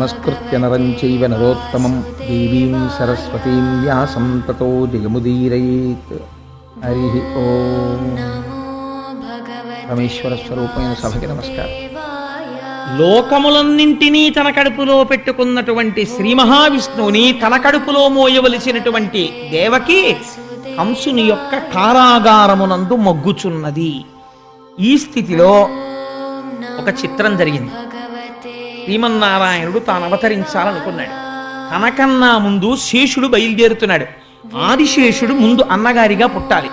నమస్కృత్య నరం చైవ నరోత్తమం దేవీం సరస్వతీం వ్యాసం తతో జయముదీరయేత్. హరి ఓం. పరమేశ్వర స్వరూపమైన సభకి నమస్కారం. లోకములన్నింటినీ తన కడుపులో పెట్టుకున్నటువంటి శ్రీ మహావిష్ణువుని తన కడుపులో మోయవలసినటువంటి దేవకి కంసుని యొక్క కారాగారమునందు మొగ్గుచున్నది. ఈ స్థితిలో ఒక చిత్రం జరిగింది. శ్రీమన్నారాయణుడు తాను అవతరించాలనుకున్నాడు. తనకన్నా ముందు శేషుడు బయలుదేరుతున్నాడు. ఆదిశేషుడు ముందు అన్నగారిగా పుట్టాలి.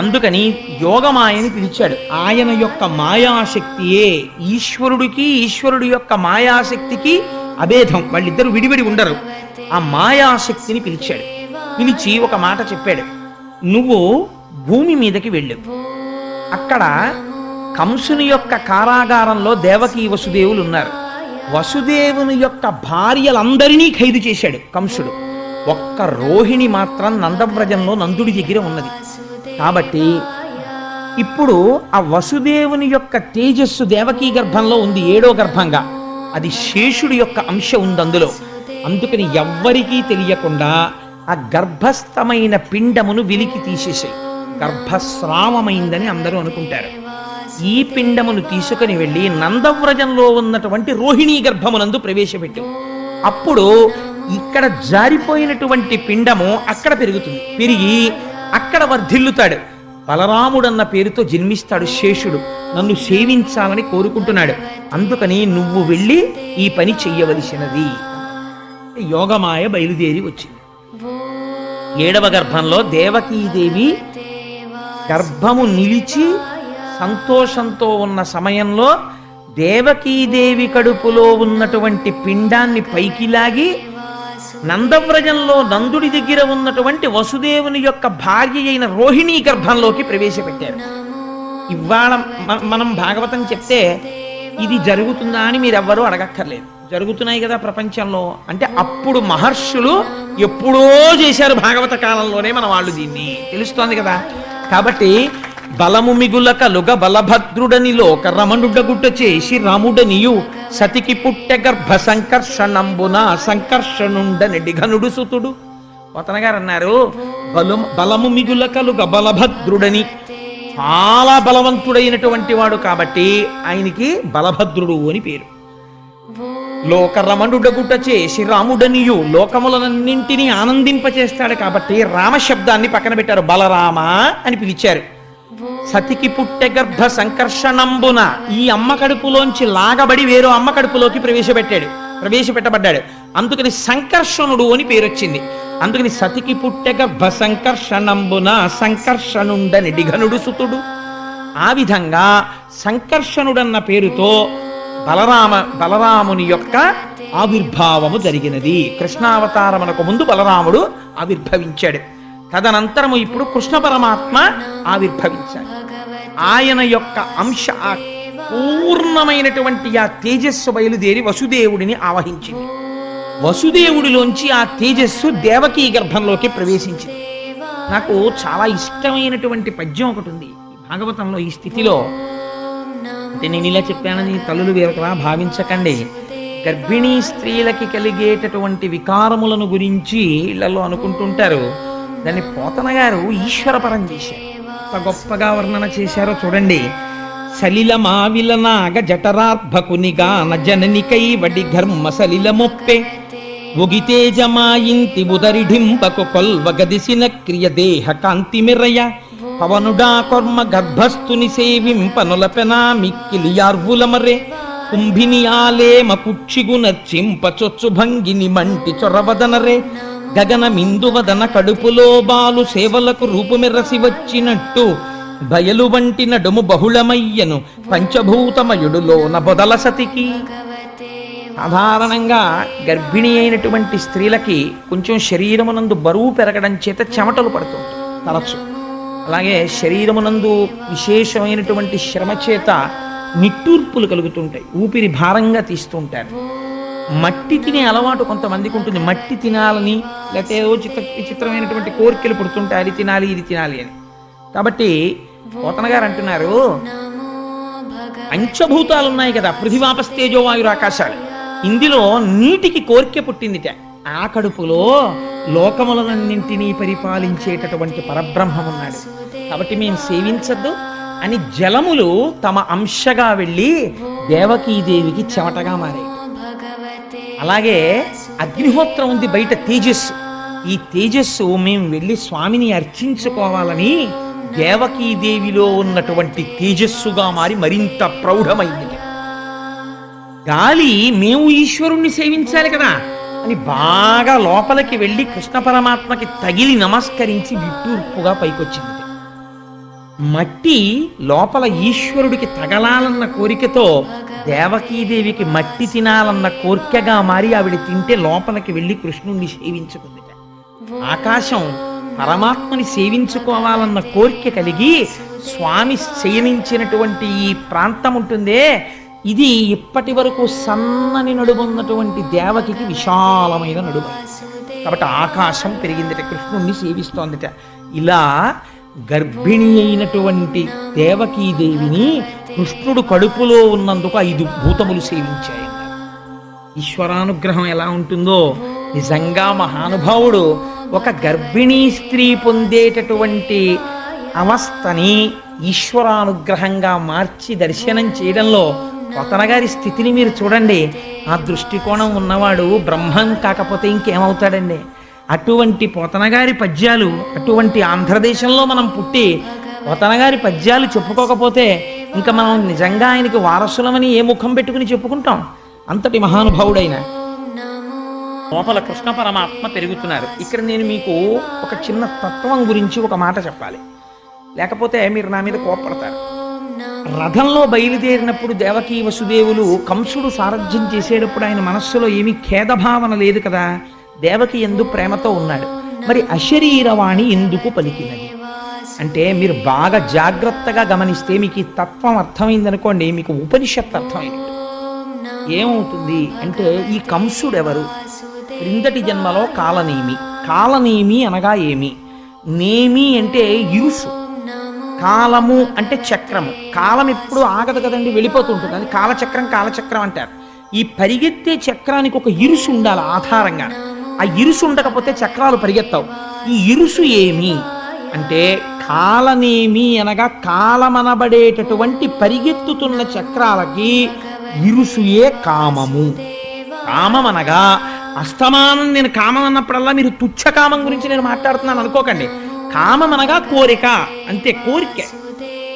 అందుకని యోగమాయని పిలిచాడు. ఆయన యొక్క మాయాశక్తియే ఈశ్వరుడికి, ఈశ్వరుడి యొక్క మాయాశక్తికి అభేదం. వాళ్ళిద్దరూ విడివిడి ఉండరు. ఆ మాయాశక్తిని పిలిచాడు. పిలిచి ఒక మాట చెప్పాడు. నువ్వు భూమి మీదకి వెళ్ళు. అక్కడ కంసుని యొక్క కారాగారంలో దేవకీ వసుదేవులు ఉన్నారు. వసుదేవుని యొక్క భార్యలందరినీ ఖైదు చేశాడు కంసుడు. ఒక్క రోహిణి మాత్రం నందవ్రజంలో నందుడి దగ్గర ఉన్నది. కాబట్టి ఇప్పుడు ఆ వసుదేవుని యొక్క తేజస్సు దేవకీ గర్భంలో ఉంది, 7వ గర్భంగా. అది శేషుడి యొక్క అంశ ఉంది అందులో. అందుకని ఎవ్వరికీ తెలియకుండా ఆ గర్భస్థమైన పిండమును వెలికి తీసేసాయి. గర్భస్రావమైందని అందరూ అనుకుంటారు. ఈ పిండమును తీసుకుని వెళ్ళి నందవ్రజంలో ఉన్నటువంటి రోహిణీ గర్భమునందు ప్రవేశపెట్టు. అప్పుడు ఇక్కడ జారిపోయినటువంటి పిండము అక్కడ పెరుగుతుంది. పెరిగి అక్కడ వర్ధిల్లుతాడు. బలరాముడన్న పేరుతో జన్మిస్తాడు శేషుడు. నన్ను సేవించాలని కోరుకుంటున్నాడు. అందుకని నువ్వు వెళ్ళి ఈ పని చెయ్యవలసినది. యోగమాయ బయలుదేరి వచ్చింది. 7వ గర్భంలో దేవకీదేవి గర్భము నిలిచి సంతోషంతో ఉన్న సమయంలో దేవకీదేవి కడుపులో ఉన్నటువంటి పిండాన్ని పైకి లాగి నందవ్రజంలో నందుడి దగ్గర ఉన్నటువంటి వసుదేవుని యొక్క భార్య అయిన రోహిణీ గర్భంలోకి ప్రవేశపెట్టారు. ఇవాళ మనం భాగవతం చెప్తే ఇది జరుగుతుందా అని మీరెవ్వరూ అడగక్కర్లేదు. జరుగుతున్నాయి కదా ప్రపంచంలో. అంటే అప్పుడు మహర్షులు ఎప్పుడో చేశారు. భాగవత కాలంలోనే మన వాళ్ళు దీన్ని తెలుస్తోంది కదా. కాబట్టి బలము మిగుల కలుగ బలభద్రుడని లోక రమణుడగుట చేసి రాముడనియు సతికి పుట్టె గర్భ సంకర్షణంబున సంకర్షణుండనెడి ఘనుడు సుతుడు. పోతనగారు అన్నారు, బలము మిగుల కలుగ బలభద్రుడని, చాలా బలవంతుడైనటువంటి వాడు కాబట్టి ఆయనకి బలభద్రుడు అని పేరు. లోక రమణుడగుట చేసి రాముడనియు, లోకములన్నింటినీ ఆనందింపచేస్తాడు కాబట్టి రామశబ్దాన్ని పక్కన పెట్టారు. బలరామ అని పిలిచారు. సతికి పుట్టె గర్భ సంకర్షణంబున, ఈ అమ్మ కడుపులోంచి లాగబడి వేరో అమ్మ కడుపులోకి ప్రవేశపెట్టబడ్డాడు. అందుకని సంకర్షణుడు అని పేరు వచ్చింది. అందుకని సతికి పుట్టె గర్భ సంకర్షణంబున సంకర్షణుండని డిఘనుడు సుతుడు. ఆ విధంగా సంకర్షణుడన్న పేరుతో బలరాముని యొక్క ఆవిర్భావము జరిగినది. కృష్ణావతారమునకు ముందు బలరాముడు ఆవిర్భవించాడు. తదనంతరము ఇప్పుడు కృష్ణ పరమాత్మ ఆవిర్భవించాడు. ఆయన యొక్క అంశ ఆ పూర్ణమైనటువంటి ఆ తేజస్సు బయలుదేరి వసుదేవుడిని ఆవహించింది. వసుదేవుడిలోంచి ఆ తేజస్సు దేవకీ గర్భంలోకి ప్రవేశించింది. నాకు చాలా ఇష్టమైనటువంటి పద్యం ఒకటి ఉంది భాగవతంలో. ఈ స్థితిలో అంటే నేను ఇలా చెప్పానని తల్లులు వేరొకలా భావించకండి. గర్భిణీ స్త్రీలకి కలిగేటటువంటి వికారములను గురించి ఇళ్లలో అనుకుంటుంటారు. దాన్ని పోతన గారు ఈశ్వరపరం చేశారు. ఎంత గొప్పగా వర్ణన చేశారో చూడండి. సలిల మావిల నాగ జఠరార్భకునిగా నజననికై వడి ఘర్మ సలిల మొప్పే ఒగితేజమాయింతి ఉదరిఢింపకు కొల్వగదిసిన క్రియ దేహ కాంతి మిరయ పవనుడా కొర్మ గర్భస్థుని సేవింపనులపెనా మిక్కిలియార్వులమరే కుంభిని ఆలేమ కుక్షిగున చింప చొచ్చు భంగిని మంటి చొరవదనరే గగన మిందువదన కడుపులో బాలు సేవలకు రూపుమెరసి వచ్చినట్టు బయలు వంటి నడుము బహుళమయ్యను పంచభూతమయుడులోన బొదల సతికి. సాధారణంగా గర్భిణి అయినటువంటి స్త్రీలకి కొంచెం శరీరమునందు బరువు పెరగడం చేత చెమటలు పడుతుంటాయి తరచు. అలాగే శరీరమునందు విశేషమైనటువంటి శ్రమ చేత నిట్టూర్పులు కలుగుతుంటాయి. ఊపిరి భారంగా తీస్తుంటారు. మట్టి తినే అలవాటు కొంతమందికి ఉంటుంది. మట్టి తినాలని, లేకపోతే ఏదో విచిత్రమైనటువంటి కోరికలు పుడుతుంటాయి, అది తినాలి ఇది తినాలి అని. కాబట్టి పోతన గారు అంటున్నారు, పంచభూతాలు ఉన్నాయి కదా, పృథివాపస్తేజో వాయురాకాశాలు. ఇందులో నీటికి కోరిక పుట్టిందిట. ఆ కడుపులో లోకములనన్నింటినీ పరిపాలించేటటువంటి పరబ్రహ్మం ఉన్నాడు. కాబట్టి మేము సేవించద్దు అని జలములు తమ అంశగా వెళ్ళి దేవకీదేవికి చెమటగా మారాయి. అలాగే అగ్నిహోత్రం ఉంది బయట, తేజస్సు. ఈ తేజస్సు మేము వెళ్ళి స్వామిని అర్చించుకోవాలని దేవకీదేవిలో ఉన్నటువంటి తేజస్సుగా మారి మరింత ప్రౌఢమైంది. గాలి మేము ఈశ్వరుణ్ణి సేవించాలి కదా అని బాగా లోపలికి వెళ్ళి కృష్ణ పరమాత్మకి తగిలి నమస్కరించి విప్పూర్పుగా పైకొచ్చింది. మట్టి లోపల ఈశ్వరుడికి తగలాలన్న కోరికతో దేవకీదేవికి మట్టి తినాలన్న కోరికగా మారి ఆవిడ తింటే లోపలికి వెళ్ళి కృష్ణుణ్ణి సేవించుకుంది. ఆకాశం పరమాత్మని సేవించుకోవాలన్న కోరిక కలిగి స్వామి శయనించినటువంటి ఈ ప్రాంతం ఉంటుందే, ఇది ఇప్పటి వరకు సన్నని నడుమున్నటువంటి దేవకికి విశాలమైన నడుము. కాబట్టి ఆకాశం పెరిగిందట, కృష్ణుణ్ణి సేవిస్తోందట. ఇలా గర్భిణి అయినటువంటి దేవకీదేవిని కృష్ణుడు కడుపులో ఉన్నందుకు 5 భూతములు సేవించాయి. ఈశ్వరానుగ్రహం ఎలా ఉంటుందో నిజంగా మహానుభావుడు ఒక గర్భిణీ స్త్రీ పొందేటటువంటి అవస్థని ఈశ్వరానుగ్రహంగా మార్చి దర్శనం చేయడంలో పోతనగారి స్థితిని మీరు చూడండి. ఆ దృష్టికోణం ఉన్నవాడు బ్రహ్మం కాకపోతే ఇంకేమవుతాడండి? అటువంటి పోతనగారి పద్యాలు, అటువంటి ఆంధ్రదేశంలో మనం పుట్టి పోతనగారి పద్యాలు చెప్పుకోకపోతే ఇంకా మనం నిజంగా ఆయనకి వారసులమని ఏ ముఖం పెట్టుకుని చెప్పుకుంటాం? అంతటి మహానుభావుడైన లోపల కృష్ణ పరమాత్మ పెరుగుతున్నారు. ఇక్కడ నేను మీకు ఒక చిన్న తత్వం గురించి ఒక మాట చెప్పాలి, లేకపోతే మీరు నా మీద కోపడతారు. రథంలో బయలుదేరినప్పుడు దేవకీ వసుదేవులు కంసుడు సారథ్యం చేసేటప్పుడు ఆయన మనస్సులో ఏమీ ఖేదభావన లేదు కదా, దేవకి ఎందు ప్రేమతో ఉన్నాడు. మరి అశరీరవాణి ఎందుకు పలికినది అంటే మీరు బాగా జాగ్రత్తగా గమనిస్తే మీకు ఈ తత్వం అర్థమైందనుకోండి, మీకు ఉపనిషత్తు అర్థమైనట్టు. ఏమవుతుంది అంటే ఈ కంసుడు ఎవరు? క్రిందటి జన్మలో కాలనేమి. కాలనేమి అనగా ఏమి? నేమి అంటే ఇరుసు, కాలము అంటే చక్రము. కాలం ఎప్పుడు ఆగదు కదండి, వెళ్ళిపోతుంటుంది. అది కాలచక్రం, కాలచక్రం అంటారు. ఈ పరిగెత్తే చక్రానికి ఒక ఇరుసు ఉండాలి ఆధారంగా. ఆ ఇరుసు ఉండకపోతే చక్రాలు పరిగెత్తావు. ఈ ఇరుసు ఏమి అంటే కాలనేమి అనగా కాలమనబడేటటువంటి పరిగెత్తుతున్న చక్రాలకి ఇరుసుయే కామము. కామం అనగా అస్తమానం నేను కామం అన్నప్పుడల్లా మీరు తుచ్చ కామం గురించి నేను మాట్లాడుతున్నాను అనుకోకండి. కామం అనగా కోరిక, అంతే, కోరిక.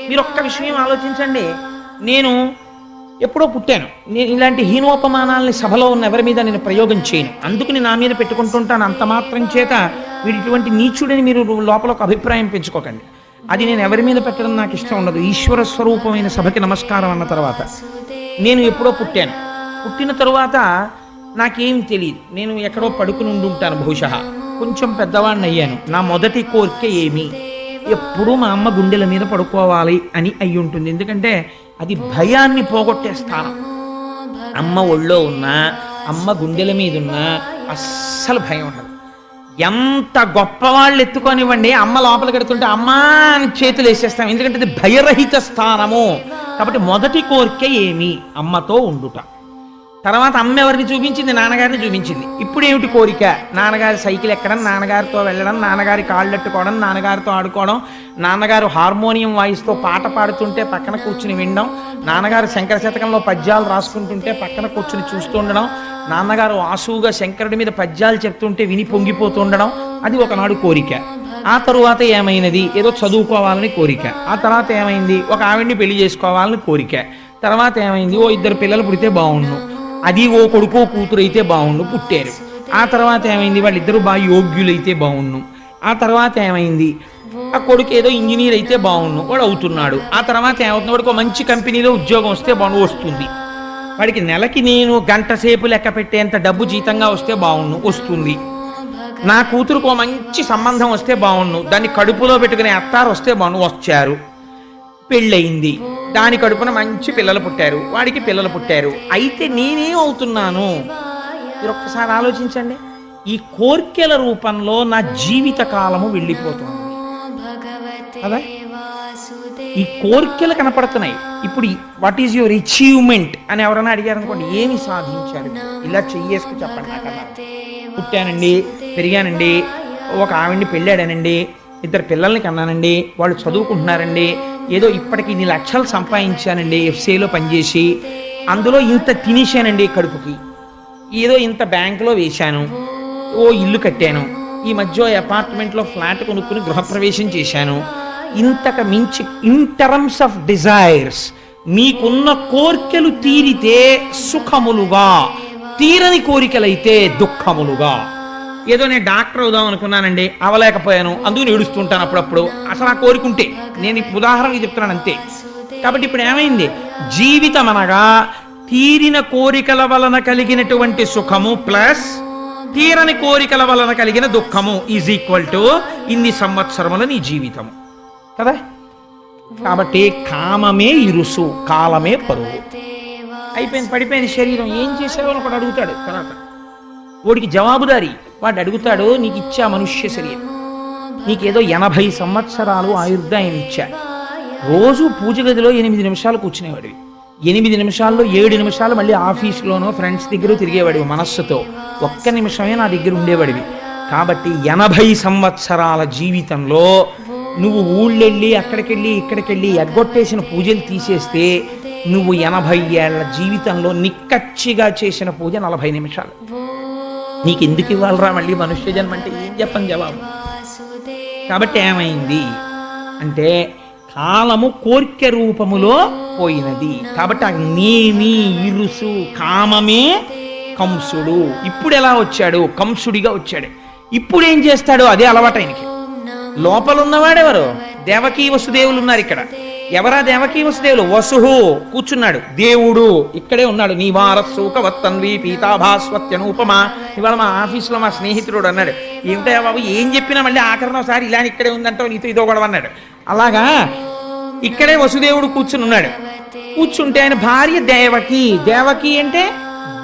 మీరు ఒక్క విషయం ఆలోచించండి. నేను ఎప్పుడో పుట్టాను, నేను ఇలాంటి హీనోపమానాలని సభలో ఉన్న ఎవరి మీద నేను ప్రయోగం చేయను, అందుకని నా మీద పెట్టుకుంటుంటాను. అంత మాత్రం చేత వీడు ఇటువంటి నీచుడని మీరు లోపల ఒక అభిప్రాయం పెంచుకోకండి. అది నేను ఎవరి మీద పెట్టడం నాకు ఇష్టం ఉండదు. ఈశ్వర స్వరూపమైన సభకి నమస్కారం అన్న తర్వాత నేను ఎప్పుడో పుట్టాను. పుట్టిన తరువాత నాకేం తెలియదు, నేను ఎక్కడో పడుకుని ఉండుంటాను బహుశా. కొంచెం పెద్దవాడిని అయ్యాను. నా మొదటి కోరిక ఏమి? ఎప్పుడూ మా అమ్మ గుండెల మీద పడుకోవాలి అని అయి ఉంటుంది. ఎందుకంటే అది భయాన్ని పోగొట్టే స్థానం. అమ్మ ఒళ్ళో ఉన్నా, అమ్మ గుండెల మీద ఉన్నా అస్సలు భయం ఉండదు. ఎంత గొప్పవాళ్ళు ఎత్తుకొనివ్వండి, అమ్మ లోపలికి ఎడుతుంటే అమ్మా అని చేతులు వేసేస్తాం. ఎందుకంటే అది భయరహిత స్థానము. కాబట్టి మొదటి కోరిక ఏమి? అమ్మతో ఉండుట. తర్వాత అమ్మ ఎవరిని చూపించింది? నాన్నగారిని చూపించింది. ఇప్పుడు ఏమిటి కోరిక? నాన్నగారి సైకిల్ ఎక్కడం, నాన్నగారితో వెళ్ళడం, నాన్నగారి కాళ్ళెట్టుకోవడం, నాన్నగారితో ఆడుకోవడం, నాన్నగారు హార్మోనియం వాయిస్తూ పాట పాడుతుంటే పక్కన కూర్చుని వినడం, నాన్నగారు శంకర శతకంలో పద్యాలు రాసుకుంటుంటే పక్కన కూర్చుని చూస్తూ ఉండడం, నాన్నగారు ఆసువుగా శంకరుడి మీద పద్యాలు చెప్తుంటే విని పొంగిపోతూ ఉండడం. అది ఒకనాడు కోరిక. ఆ తరువాత ఏమైనది? ఏదో చదువుకోవాలని కోరిక. ఆ తర్వాత ఏమైంది? ఒక ఆవిడ్ని పెళ్లి చేసుకోవాలని కోరిక. తర్వాత ఏమైంది? ఓ 2 పిల్లలు పుడితే బాగుండు, అది ఓ కొడుకో కూతురు అయితే బాగుండు, పుట్టారు. ఆ తర్వాత ఏమైంది? వాళ్ళిద్దరూ బాగా యోగ్యులైతే బాగుండు. ఆ తర్వాత ఏమైంది? ఆ కొడుకు ఏదో ఇంజనీర్ అయితే బాగుండు, వాడు అవుతున్నాడు. ఆ తర్వాత ఏమవుతుంది? వాడికి మంచి కంపెనీలో ఉద్యోగం వస్తే వస్తుంది. వాడికి నెలకి నేను గంట సేపు లెక్క పెట్టేంత డబ్బు జీతంగా వస్తే బాగుండు, వస్తుంది. నా కూతురుకు మంచి సంబంధం వస్తే బాగుండు, దాన్ని కడుపులో పెట్టుకునే అత్తారు వస్తే బాగుండు, వచ్చారు. పెళ్ళయింది, దాని కడుపున మంచి పిల్లలు పుట్టారు, వాడికి పిల్లలు పుట్టారు. అయితే నేనేం అవుతున్నాను? మీరు ఒక్కసారి ఆలోచించండి. ఈ కోర్కెల రూపంలో నా జీవిత కాలము వెళ్ళిపోతుంది కదా. ఈ కోరికలు కనపడుతున్నాయి. ఇప్పుడు వాట్ ఈజ్ యువర్ అచీవ్మెంట్ అని ఎవరైనా అడిగారు అనుకోండి, ఏమి సాధించారు ఇలా చెయ్యేసుకు చెప్పండి నాకన్నారు. పుట్టానండి, పెరిగానండి, ఒక ఆవిడ్ని పెళ్ళాడానండి, 2 పిల్లల్ని కన్నానండి, వాళ్ళు చదువుకుంటున్నారండి, ఏదో ఇప్పటికి ఇన్ని లక్షలు సంపాదించానండి ఎఫ్సీలో పనిచేసి, అందులో ఇంత తినేశానండి కడుపుకి, ఏదో ఇంత బ్యాంకులో వేశాను, ఓ ఇల్లు కట్టాను, ఈ మధ్య అపార్ట్మెంట్లో ఫ్లాట్ కొనుక్కుని గృహప్రవేశం చేశాను. ఇంతకు మించి ఇన్ టర్మ్స్ ఆఫ్ డిజైర్స్ మీకున్న కోరికలు తీరితే సుఖములుగా, తీరని కోరికలైతే దుఃఖములుగా. ఏదో నేను డాక్టర్ అవుదాం అనుకున్నానండి, అవలేకపోయాను, అందుకు ఏడుస్తుంటాను అప్పుడప్పుడు. అసలు ఆ కోరికుంటే నేను ఉదాహరణకి చెప్తున్నాను అంతే. కాబట్టి ఇప్పుడు ఏమైంది, జీవితం అనగా తీరిన కోరికల వలన కలిగినటువంటి సుఖము ప్లస్ తీరని కోరికల వలన కలిగిన దుఃఖము ఈజ్ ఈక్వల్ టు ఇన్ని సంవత్సరముల నీ జీవితము కదా. కాబట్టి కామమే ఇరుసు, కాలమే పరువు. అయిపోయింది, పడిపోయిన శరీరం, ఏం చేసావు అని ఒకడు అడుగుతాడు. తర్వాత వాడికి జవాబుదారి, వాడు అడుగుతాడు, నీకు ఇచ్చా మనుష్య శరీరం, నీకేదో 80 సంవత్సరాలు ఆయుర్దాయం ఇచ్చా, రోజు పూజ గదిలో 8 నిమిషాలు కూర్చునేవాడివి, 8 నిమిషాల్లో 7 నిమిషాలు మళ్ళీ ఆఫీస్లోనో ఫ్రెండ్స్ దగ్గర తిరిగేవాడివి మనస్సుతో, 1 నిమిషమే నా దగ్గర ఉండేవాడివి. కాబట్టి 80 సంవత్సరాల జీవితంలో నువ్వు ఊళ్ళెళ్ళి అక్కడికెళ్ళి ఇక్కడికెళ్ళి ఎగ్గొట్టేసిన పూజలు తీసేస్తే నువ్వు 80 ఏళ్ల జీవితంలో నిక్కచ్చిగా చేసిన పూజ 40 నిమిషాలు. నీకు ఎందుకు ఇవ్వాలరా మళ్ళీ మనుష్య జన్మ అంటే ఏం చెప్పని జవాబు. కాబట్టి ఏమైంది అంటే కాలము కోర్కె రూపములో పోయినది. కాబట్టి ఆ నేమి ఇరుసు కామమే కంసుడు. ఇప్పుడు ఎలా వచ్చాడు, కంసుడిగా వచ్చాడు. ఇప్పుడు ఏం చేస్తాడు, అదే అలవాటు ఆయనకి. లోపల ఉన్నవాడెవరు, దేవకీ వసుదేవులు ఉన్నారు ఇక్కడ. ఎవరా దేవకీ వసుదేవులు? వసుహు కూర్చున్నాడు, దేవుడు ఇక్కడే ఉన్నాడు. నీ వారస్సుకవత్తన్వి పీతాభాస్వత్యనూపమా. ఇవాళ మా ఆఫీసులో మా స్నేహితుడు అన్నాడు, ఏమిటా బాబు ఏం చెప్పినా మళ్ళీ ఆఖరణ ఒకసారి ఇలా ఇక్కడే ఉందంటావు, నీతో ఇదో కూడా అన్నాడు. అలాగా ఇక్కడే వసుదేవుడు కూర్చుని ఉన్నాడు. కూర్చుంటే ఆయన భార్య దేవకి. దేవకి అంటే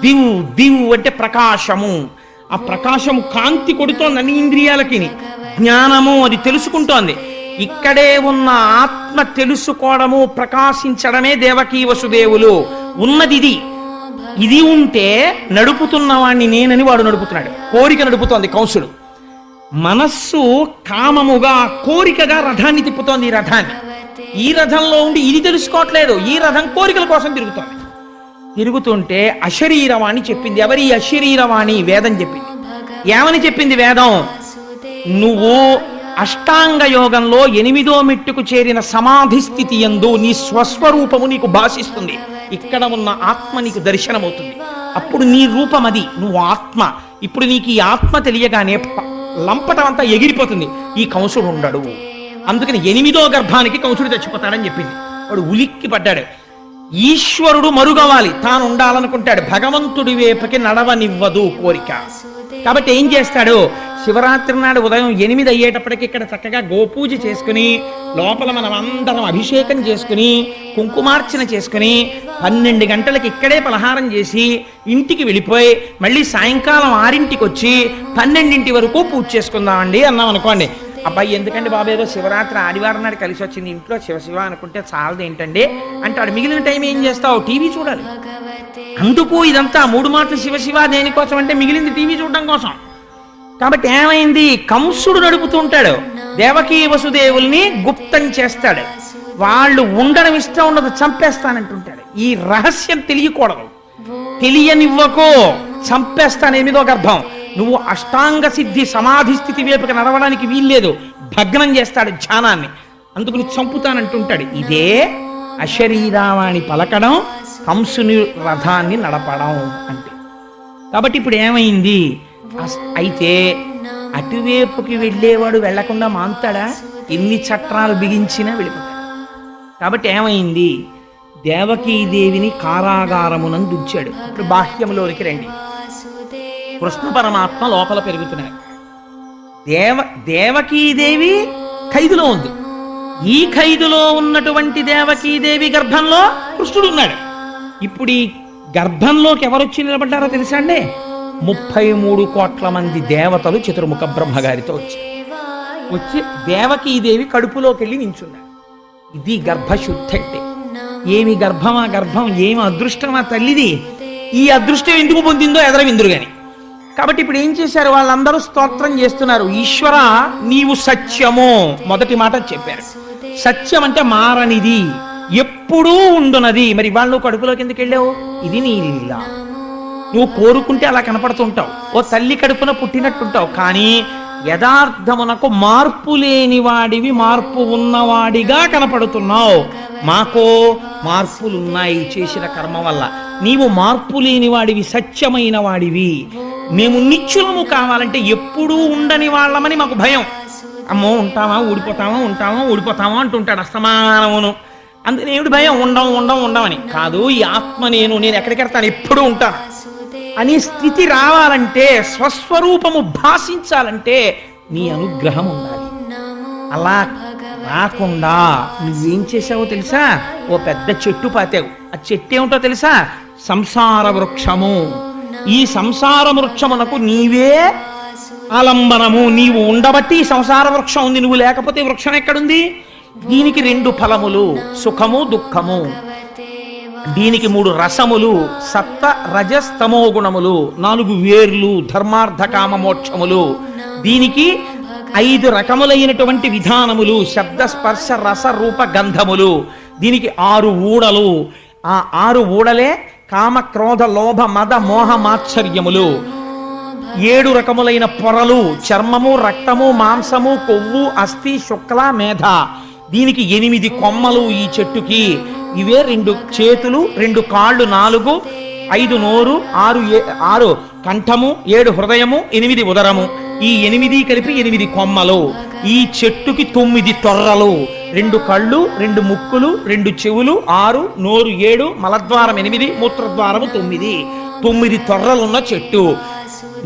దివు, దివు అంటే ప్రకాశము. ఆ ప్రకాశము కాంతి కొడుతోంది అన్ని ఇంద్రియాలకి, జ్ఞానము అది తెలుసుకుంటోంది. ఇక్కడే ఉన్న ఆత్మ తెలుసుకోవడము ప్రకాశించడమే దేవకీ వసుదేవులు ఉన్నది. ఇది ఇది ఉంటే నడుపుతున్నవాణ్ణి నేనని వాడు నడుపుతున్నాడు. కోరిక నడుపుతోంది కంసుడు. మనస్సు కామముగా కోరికగా రథాన్ని తిప్పుతోంది. ఈ రథాన్ని, ఈ రథంలో ఉండి ఇది తెలుసుకోవట్లేదు, ఈ రథం కోరికల కోసం తిరుగుతోంది. తిరుగుతుంటే అశరీరవాణి చెప్పింది. ఎవరి అశరీరవాణి? వేదం చెప్పింది. ఏమని చెప్పింది వేదం? నువ్వు అష్టాంగ యోగంలో 8వ మెట్టుకు చేరిన సమాధి స్థితి యందు నీ స్వస్వరూపము నీకు భాషిస్తుంది. ఇక్కడ ఉన్న ఆత్మ నీకు దర్శనమవుతుంది. అప్పుడు నీ రూపం అది, నువ్వు ఆత్మ. ఇప్పుడు నీకు ఈ ఆత్మ తెలియగానే లంపటం అంతా ఎగిరిపోతుంది. ఈ కంసుడు ఉండడు. అందుకని 8వ గర్భానికి కంసుడు చచ్చిపోతాడని చెప్పింది. వాడు ఉలిక్కి పడ్డాడు. ఈశ్వరుడు మరుగవాలి, తాను ఉండాలనుకుంటాడు. భగవంతుడి వైపుకి నడవనివ్వదు కోరిక. కాబట్టి ఏం చేస్తాడు? శివరాత్రి నాడు ఉదయం 8 అయ్యేటప్పటికి ఇక్కడ చక్కగా గోపూజ చేసుకుని, లోపల మనం అందరం అభిషేకం చేసుకుని, కుంకుమార్చన చేసుకుని, 12 గంటలకి ఇక్కడే పలహారం చేసి ఇంటికి వెళ్ళిపోయి మళ్ళీ సాయంకాలం 6ంటికి వచ్చి 12 వరకు పూజ చేసుకుందామండి అన్నాం అనుకోండి. అబ్బాయి ఎందుకండి బాబు, ఏదో శివరాత్రి ఆదివారం నాడు కలిసి వచ్చింది, ఇంట్లో శివశివ అనుకుంటే చాలదు ఏంటండి అంటాడు. మిగిలిన టైం ఏం చేస్తావు? టీవీ చూడాలి. అందుకు ఇదంతా 3 మాటలు శివశివ దేనికోసం అంటే మిగిలింది టీవీ చూడడం కోసం. కాబట్టి ఏమైంది? కంసుడు నడుపుతూ ఉంటాడు. దేవకీ వసుదేవుల్ని గుప్తం చేస్తాడు. వాళ్ళు ఉండడం ఇష్టం ఉండదు, చంపేస్తానంటుంటాడు. ఈ రహస్యం తెలియకూడదు, తెలియనివ్వకో, చంపేస్తాను 8వ గర్భం. నువ్వు అష్టాంగ సిద్ధి సమాధి స్థితి వైపుకి నడవడానికి వీల్లేదు, భగ్నం చేస్తాడు ధ్యానాన్ని. అందుకుని చంపుతానంటుంటాడు. ఇదే అశరీరావాణి పలకడం, కంసుని రథాన్ని నడపడం అంటే. కాబట్టి ఇప్పుడు ఏమైంది? అయితే అటువైపుకి వెళ్ళేవాడు వెళ్లకుండా మాంతాడా? ఎన్ని చట్టాలు బిగించినా వెళ్ళిపోతాడు. కాబట్టి ఏమైంది? దేవకీదేవిని కారాగారమునందు ఉంచాడు. ఇప్పుడు బాహ్యంలోనికి రండి. కృష్ణ పరమాత్మ లోపల పెరుగుతున్నాడు. దేవకీదేవి ఖైదులో ఉంది. ఈ ఖైదులో ఉన్నటువంటి దేవకీదేవి గర్భంలో కృష్ణుడు ఉన్నాడు. ఇప్పుడు ఈ గర్భంలోకి ఎవరొచ్చి నిలబడ్డారో తెలుసా అండి? 33 కోట్ల మంది దేవతలు చతుర్ముఖ బ్రహ్మగారితో వచ్చి దేవకీదేవి కడుపులోకి వెళ్ళి నించున్నారు. ఇది గర్భశుద్ధి అంటే. ఏమి గర్భమా గర్భం, ఏమి అదృష్టమా తల్లిది. ఈ అదృష్టం ఎందుకు పొందిందో ఎదరవిందురు గాని. కాబట్టి ఇప్పుడు ఏం చేశారు, వాళ్ళందరూ స్తోత్రం చేస్తున్నారు. ఈశ్వర నీవు సత్యము, మొదటి మాట చెప్పారు. సత్యం అంటే మారనిది, ఎప్పుడూ ఉండునది. మరి వాళ్ళు కడుపులోకి ఎందుకు వెళ్ళావు? ఇది నీ లీల. నువ్వు కోరుకుంటే అలా కనపడుతుంటావు, ఓ తల్లి కడుపున పుట్టినట్టుంటావు. కానీ యథార్థమునకు మార్పు లేని వాడివి, మార్పు ఉన్నవాడిగా కనపడుతున్నావు. మాకో మార్పులున్నాయి చేసిన కర్మ వల్ల. నీవు మార్పు లేని వాడివి, సత్యమైన వాడివి. మేము నిత్యులము కావాలంటే ఎప్పుడూ ఉండని వాళ్ళమని మాకు భయం. అమ్మో ఉంటామా ఊడిపోతామా, ఉంటామా ఊడిపోతామా అంటుంటాడు అస్తమానమును. అందుకని ఏమిటి భయం? ఉండమని కాదు, ఈ ఆత్మ నేను ఎక్కడికి వెళ్తాను, ఎప్పుడూ ఉంటాను అనే స్థితి రావాలంటే, స్వస్వరూపము భాషించాలంటే నీ అనుగ్రహం ఉండాలి. అలా రాకుండా నువ్వేం చేసావో తెలుసా? ఓ పెద్ద చెట్టు పాతావు. ఆ చెట్టు ఏమిటో తెలుసా? సంసార వృక్షము. ఈ సంసార వృక్షమునకు నీవే ఆలంబనము. నీవు ఉండబట్టి ఈ సంసార వృక్షం ఉంది, నువ్వు లేకపోతే వృక్షం ఎక్కడుంది? దీనికి 2 ఫలములు, సుఖము దుఃఖము. దీనికి 3 రసములు, సత్త రజస్తమో గుణములు. 4 వేర్లు, ధర్మార్థ కామ మోక్షములు. దీనికి 5 రకములైనటువంటి విధానములు, శబ్ద స్పర్శ రస రూప గంధములు. దీనికి 6 ఊడలు. ఆ 6 ఊడలే కామ క్రోధ లోభ మద మోహ మాత్సర్యములు. 7 రకములైన పొరలు, చర్మము రక్తము మాంసము కొవ్వు అస్థి శుక్ల మేధ. దీనికి 8 కొమ్మలు ఈ చెట్టుకి. ఇవే 2 చేతులు, 2 కాళ్ళు, 4, 5 నోరు, 6 కంఠము, 7 హృదయము, 8 ఉదరము. ఈ 8 కలిపి 8 కొమ్మలు. ఈ చెట్టుకి 9 తొర్రలు, 2 కళ్ళు, 2 ముక్కులు, 2 చెవులు, 6 నోరు, 7 మలద్వారం 8 మూత్రద్వారము 9. 9 తొర్రలున్న చెట్టు.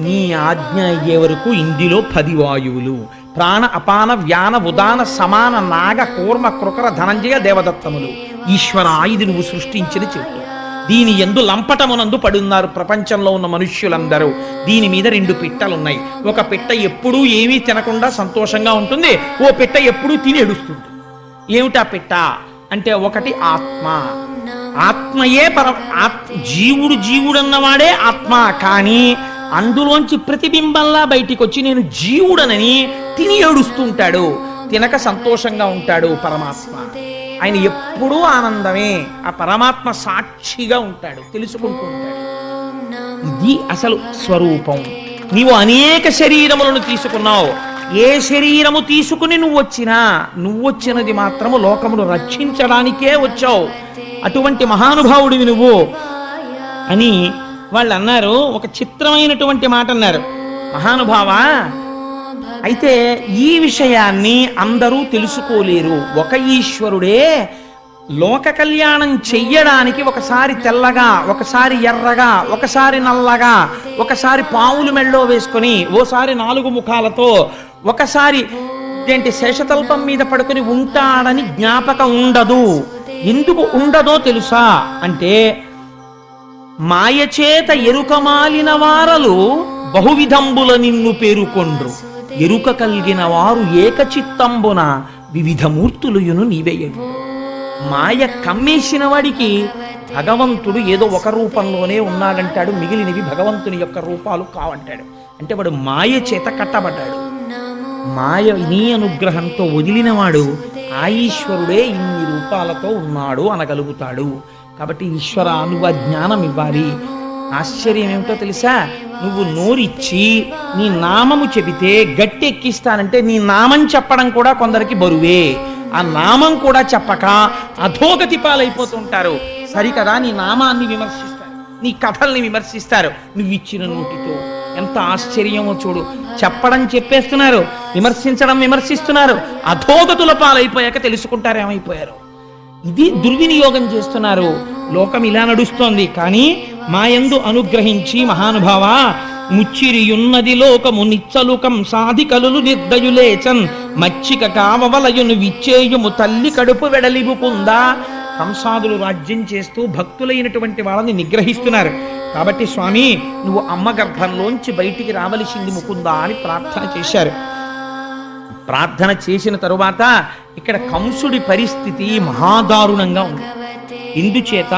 నీ ఆజ్ఞ అయ్యే వరకు ఇందులో 10 వాయువులు, ప్రాణ అపాన వ్యాన ఉదాన సమాన నాగ కూర్మ కృకర ధనంజయ దేవదత్తములు. ఈశ్వర ఇది నువ్వు సృష్టించిన చెట్టు. దీని యందు లంపటమునందు పడున్నారు ప్రపంచంలో ఉన్న మనుష్యులందరూ. దీని మీద 2 పిట్టలున్నాయి. ఒక పిట్ట ఎప్పుడూ ఏమీ తినకుండా సంతోషంగా ఉంటుంది, ఓ పిట్ట ఎప్పుడూ తిని ఏడుస్తుంది. ఏమిటా పిట్ట అంటే, ఒకటి ఆత్మ. ఆత్మయే జీవుడన్నవాడే ఆత్మ. కానీ అందులోంచి ప్రతిబింబంలా బయటికి వచ్చి నేను జీవుడనని తిని ఏడుస్తుంటాడు, తినక సంతోషంగా ఉంటాడు పరమాత్మ. ఆయన ఎప్పుడూ ఆనందమే. ఆ పరమాత్మ సాక్షిగా ఉంటాడు, తెలుసుకుంటూ ఉంటాడు. ఇది అసలు స్వరూపం. నీవు అనేక శరీరములను తీసుకున్నావు. ఏ శరీరము తీసుకుని నువ్వు వచ్చినది మాత్రము లోకమును రక్షించడానికే వచ్చావు. అటువంటి మహానుభావుడివి నువ్వు అని వాళ్ళు అన్నారు. ఒక చిత్రమైనటువంటి మాట అన్నారు. మహానుభావా, అయితే ఈ విషయాన్ని అందరూ తెలుసుకోలేరు. ఒక ఈశ్వరుడే లోక కళ్యాణం చెయ్యడానికి ఒకసారి తెల్లగా, ఒకసారి ఎర్రగా, ఒకసారి నల్లగా, ఒకసారి పావులు మెళ్ళో వేసుకొని, ఓసారి 4 ముఖాలతో, ఒకసారి శేషతల్పం మీద పడుకొని ఉంటాడని జ్ఞాపకం ఉండదు. ఎందుకు ఉండదో తెలుసా అంటే, మాయచేత ఎరుకమాలిన వారలు బహువిధంబుల నిన్ను పేరుకొండ్రు. ఎరుక కలిగిన వారు ఏకచిత్తంబున వివిధ మూర్తులుయును నీవేయడు. మాయ కమ్మేసిన వాడికి భగవంతుడు ఏదో ఒక రూపంలోనే ఉన్నాడంటాడు, మిగిలినవి భగవంతుని యొక్క రూపాలు కావంటాడు. అంటే వాడు మాయ చేత కట్టబడ్డాడు. మాయ నీ అనుగ్రహంతో వదిలినవాడు ఆ ఈశ్వరుడే ఇన్ని రూపాలతో ఉన్నాడు అనగలుగుతాడు. కాబట్టి ఈశ్వర నువ్వు ఆ జ్ఞానం ఇవ్వాలి. ఆశ్చర్యం ఏమిటో తెలుసా? నువ్వు నోరిచ్చి నీ నామము చెబితే గట్టి ఎక్కిస్తానంటే నీ నామం చెప్పడం కూడా కొందరికి బరువే. ఆ నామం కూడా చెప్పక అధోగతి పాలైపోతుంటారు. సరికదా నీ నామాన్ని విమర్శిస్తారు, నీ కథల్ని విమర్శిస్తారు. నువ్వు ఇచ్చిన నోటితో ఎంత ఆశ్చర్యమో చూడు. చెప్పడం చెప్పేస్తున్నారు, విమర్శించడం విమర్శిస్తున్నారు. అధోగతుల పాలైపోయాక తెలుసుకుంటారు ఏమైపోయారు. ఇది దుర్వినియోగం చేస్తున్నారు. లోకం ఇలా నడుస్తోంది. కానీ మాయందు అనుగ్రహించి మహానుభావ, ముచ్చిరియున్నది లోకము నిచ్చలుకం సాధికలు నిర్దయులేచన్ మచ్చిక కామవలయును విచ్చేయుము తల్లి కడుపు వెడలిపుకుందా. కంసాదులు రాజ్యం చేస్తూ భక్తులైనటువంటి వాళ్ళని నిగ్రహిస్తున్నారు. కాబట్టి స్వామి నువ్వు అమ్మ గర్భంలోంచి బయటికి రావలసింది ముకుందా అని ప్రార్థన చేశారు. ప్రార్థన చేసిన తరువాత ఇక్కడ కంసుడి పరిస్థితి మహాదారుణంగా ఉంది. ఇందుచేత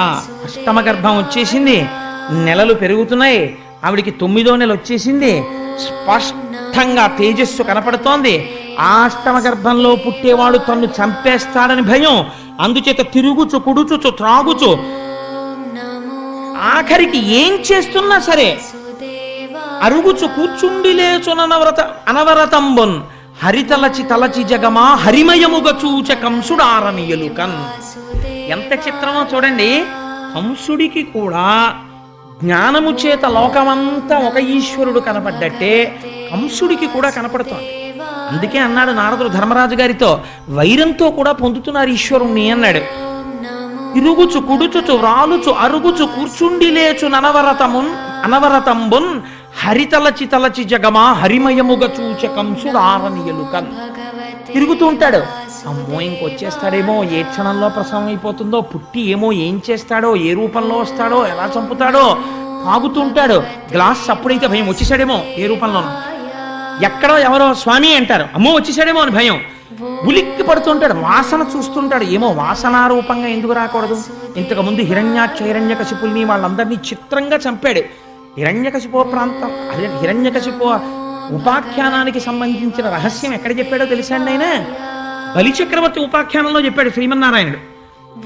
అష్టమ గర్భం వచ్చేసింది, నెలలు పెరుగుతున్నాయి, ఆవిడికి 9వ నెల వచ్చేసింది, స్పష్టంగా తేజస్సు కనపడుతోంది. ఆ అష్టమ గర్భంలో పుట్టేవాడు తన్ను చంపేస్తాడని భయం. అందుచేత తిరుగుచు కుడుచుచు త్రాగుచు ఆఖరికి ఏం చేస్తున్నా సరే అరుగుచు కూర్చుండి లేచునవరత అనవరతంబున్ హరితలచి తలచి జగమా హరిమయముగ చూచ కంసుడారనియలుకన్. ఎంత చిత్రమో చూడండి. కంసుడికి కూడా జ్ఞానము చేత లోకమంతా ఒక ఈశ్వరుడు కనపడ్డట్టే కంసుడికి కూడా కనపడుతోంది. అందుకే అన్నాడు నారదుడు ధర్మరాజు గారితో, వైరంతో కూడా పొందుతున్నారు ఈశ్వరుణ్ణి అన్నాడు. తిరుగుచు కుడుచుచు వ్రాలుచు అరుగుచు కూర్చుండి లేచు అనవరతంబున్ హరితలచి తలచి జగమా హరిమయముగ చూచ కంసుడారనియలుకన్. తిరుగుతూ ఉంటాడు. అమ్మో ఇంకొచ్చేస్తాడేమో, ఏ క్షణంలో ప్రసవం అయిపోతుందో, పుట్టి ఏమో ఏం చేస్తాడో, ఏ రూపంలో వస్తాడో, ఎలా చంపుతాడో తాగుతూ ఉంటాడు. గ్లాస్ అప్పుడైతే భయం, వచ్చేసాడేమో ఏ రూపంలోనో. ఎక్కడో ఎవరో స్వామి అంటారు, అమ్మో వచ్చేసాడేమో అని భయం. ఉలిక్కి పడుతుంటాడు, వాసన చూస్తుంటాడు, ఏమో వాసనారూపంగా ఎందుకు రాకూడదు. ఇంతకుముందు హిరణ్యకశిపుల్ని వాళ్ళందరినీ చిత్రంగా చంపాడు. హిరణ్యకశిపో ప్రాంతం, అదే హిరణ్యకశిపో ఉపాఖ్యానానికి సంబంధించిన రహస్యం ఎక్కడ చెప్పాడో తెలుసా అండి ఆయన? బలిచక్రవర్తి ఉపాఖ్యానంలో చెప్పాడు శ్రీమన్నారాయణుడు.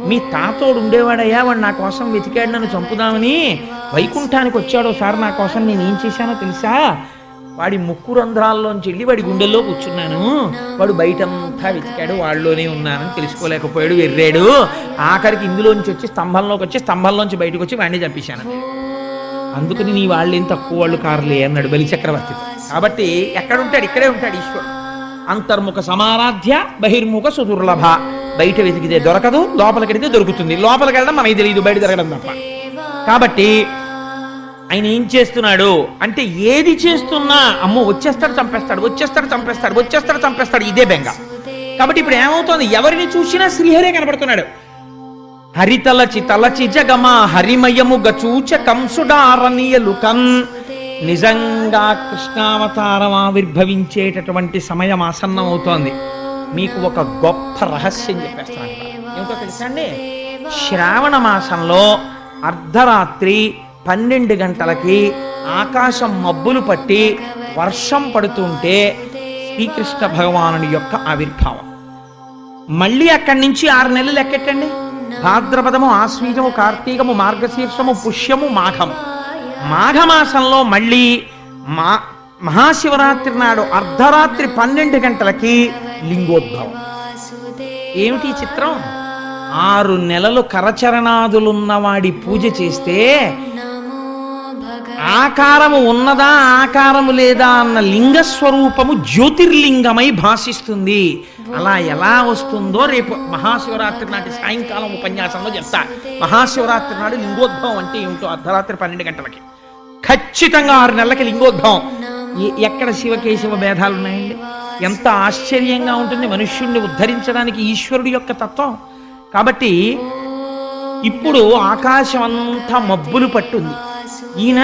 మీ తాతోడు ఉండేవాడయ్యా, వాడు నా కోసం వెతికాడు నన్ను చంపుదామని, వైకుంఠానికి వచ్చాడో సార్ నా కోసం, నేను ఏం చేశానో తెలుసా? వాడి ముక్కు రంధ్రాల్లోంచి వెళ్ళి వాడి గుండెల్లో కూర్చున్నాను, వాడు బయటంతా వెతికాడు, వాళ్ళలోనే ఉన్నానని తెలుసుకోలేకపోయాడు, వెర్రాడు, ఆఖరికి ఇందులోంచి వచ్చి స్తంభంలోకి వచ్చి స్తంభంలోంచి బయటకు వచ్చి వాడిని చంపేశాను. అందుకని నీ వాళ్ళేం తక్కువ వాళ్ళు కారులే అన్నాడు బలిచక్రవర్తి. కాబట్టి ఎక్కడుంటాడు, ఇక్కడే ఉంటాడు ఈశ్వరుడు. అంతర్ముఖ సమారాధ్య బహిర్ముఖ సుదుర్లభ. బయట వెతికితే దొరకదు, లోపలికెడితే దొరుకుతుంది. లోపలికి వెళ్ళడం మనకి తెలియదు, బయట తిరగడం తప్ప. కాబట్టి ఆయన ఏం చేస్తున్నాడు అంటే, ఏది చేస్తున్నా అమ్మో వచ్చేస్తాడు చంపేస్తాడు, వచ్చేస్తాడు చంపేస్తాడు, వచ్చేస్తాడు చంపేస్తాడు, ఇదే బెంగ. కాబట్టి ఇప్పుడు ఏమవుతోంది, ఎవరిని చూసినా శ్రీహరే కనపడుతున్నాడు. హరితలచి తలచి జగమా హరిమయముగ చూచ కంసుడారనియలుకన్. నిజంగా కృష్ణావతారం ఆవిర్భవించేటటువంటి సమయం ఆసన్నం అవుతోంది. మీకు ఒక గొప్ప రహస్యం చెప్పేస్తాను. ఏమిటో తెలుసా అండి? శ్రావణ మాసంలో అర్ధరాత్రి 12 గంటలకి ఆకాశం మబ్బులు పట్టి వర్షం పడుతుంటే శ్రీకృష్ణ భగవానుడి యొక్క ఆవిర్భావం. మళ్ళీ అక్కడి నుంచి 6 నెలలు లెక్కెట్టండి. భాద్రపదము, ఆశ్వీజము, కార్తీకము, మార్గశీర్షము, పుష్యము, మాఘము. మాఘమాసంలో మళ్ళీ మహాశివరాత్రి నాడు అర్ధరాత్రి 12 గంటలకి లింగోద్భవం. ఏమిటి చిత్రం? 6 నెలలు కరచరణాదులున్నవాడి పూజ చేస్తే ఆకారము ఉన్నదా ఆకారము లేదా అన్న లింగస్వరూపము జ్యోతిర్లింగమై భాషిస్తుంది. అలా ఎలా వస్తుందో రేపు మహాశివరాత్రి నాటి సాయంకాలం ఉపన్యాసంలో చెప్తా. మహాశివరాత్రి నాడు లింగోద్భవం అంటే ఏమిటో అర్ధరాత్రి 12 గంటలకి ఖచ్చితంగా 6 నెలలకి లింగోద్భవం. ఎక్కడ శివకేశవ భేదాలు ఉన్నాయండి? ఎంత ఆశ్చర్యంగా ఉంటుంది మనుష్యుణ్ణి ఉద్ధరించడానికి ఈశ్వరుడి యొక్క తత్వం. కాబట్టి ఇప్పుడు ఆకాశం అంతా మబ్బులు పట్టుంది. ఈయన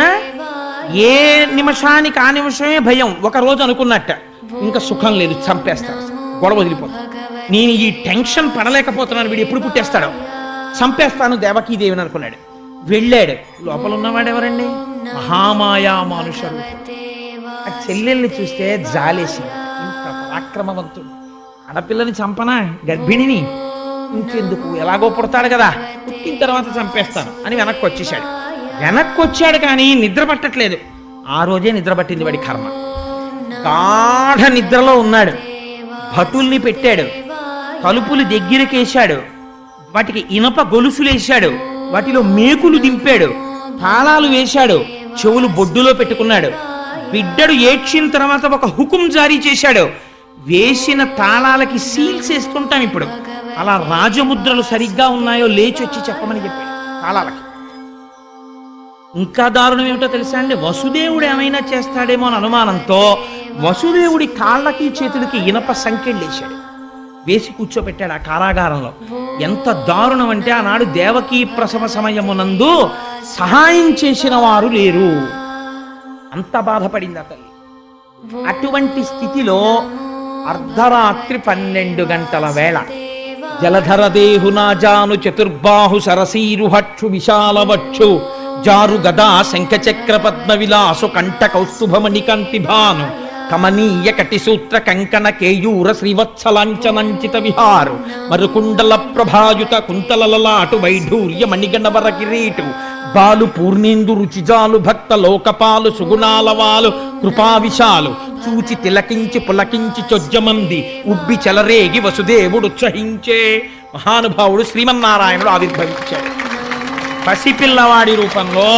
ఏ నిమిషానికి ఆ నిమిషమే భయం. ఒక రోజు అనుకున్నట్ట ఇంకా సుఖం లేదు, చంపేస్తాడు, గొడవ వదిలిపోతాడు, నేను ఈ టెన్షన్ పడలేకపోతున్నాను, వీడు ఎప్పుడు పుట్టేస్తాడో, చంపేస్తాను దేవకీదేవిని అనుకున్నాడు. వెళ్ళాడు. లోపల ఉన్నవాడు ఎవరండి? మహామాయా మానుషుడు. ఆ చెల్లెల్ని చూస్తే జాలేసింది. ఇంత పరాక్రమవంతుడు, ఆడపిల్లని చంపనా, గర్భిణిని, ఇంకెందుకు, ఎలాగో పుడతాడు కదా, పుట్టిన తర్వాత చంపేస్తాను అని వెనక్కి వచ్చేసాడు. వెనక్కి వచ్చాడు కానీ నిద్ర పట్టట్లేదు. ఆ రోజే నిద్ర పట్టింది వాడి కర్మ. గాఢ నిద్రలో ఉన్నాడు. భటుల్ని పెట్టాడు, తలుపులు దగ్గరకేశాడు, వాటికి ఇనప గొలుసులేశాడు, వాటిలో మేకులు దింపాడు, తాళాలు వేశాడు, చెవులు బొడ్డులో పెట్టుకున్నాడు. బిడ్డడు ఏడ్చిన తర్వాత ఒక హుకుం జారీ చేశాడు. వేసిన తాళాలకి సీల్స్ వేస్తుంటాం ఇప్పుడు, అలా రాజముద్రలు సరిగ్గా ఉన్నాయో లేచి వచ్చి చెప్పమని చెప్పాడు తాళాలకి. ఇంకా దారుణం ఏమిటో తెలుసా అండి? వసుదేవుడు ఏమైనా చేస్తాడేమో అని అనుమానంతో వసుదేవుడి కాళ్ళకి చేతులకి ఇనప సంకెళ్ళు వేశాడు, వేసి కూర్చోబెట్టాడు ఆ కారాగారంలో. ఎంత దారుణం అంటే, ఆనాడు దేవకీ ప్రసవ సమయమునందు సహాయం చేసిన వారు లేరు, అంత బాధపడింది ఆ తల్లి. అటువంటి స్థితిలో అర్ధరాత్రి 12 గంటల వేళ జలధరదేహునాజాను చతుర్బాహు సరసీరుహక్షు విశాలవక్షు జారు గదా శంఖచక్ర పద్మ విలాసు కంఠ కౌస్తుభమణి కంతిభాను కమనీయ కటిసూత్ర కంకణ కేయూర శ్రీవత్సలాంచనంచిత విహారు మరుకుండల ప్రభాయుత కుంతలలాటు వైఢూర్య మణిగణవర కిరీటు బాలు పూర్ణేందు రుచిజాలు భక్త లోకపాలు సుగుణాలవాలు కృపావిశాలు చూచి తిలకించి పులకించి చొజ్జమంది ఉబ్బి చెలరేగి వసుదేవుడు ఉత్సహించే మహానుభావుడు శ్రీమన్నారాయణుడు ఆవిర్భవించాడు. పసిపిల్లవాడి రూపంలో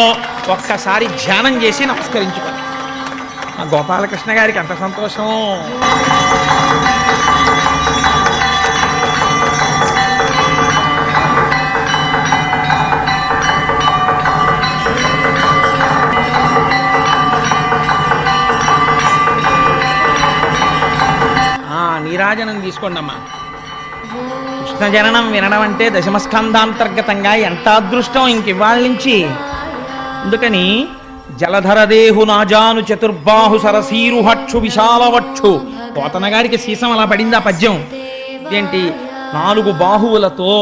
ఒక్కసారి ధ్యానం చేసి నమస్కరించుకోండి. ఆ గోపాలకృష్ణ గారికి అంత సంతోషం. నీరాజనం తీసుకోండి అమ్మా. కృష్ణ జననం వినడం అంటే దశమస్కంధాంతర్గతంగా ఎంత అదృష్టం ఇంకివాళ్ళ నుంచి. అందుకని జలధరదేహు నాజాను చతుర్బాహు సరసీరుహక్షు విశాలవక్షు. పోతన గారికి సీసం అలా పడింది ఆ పద్యం. ఏంటి 4 బాహువులతో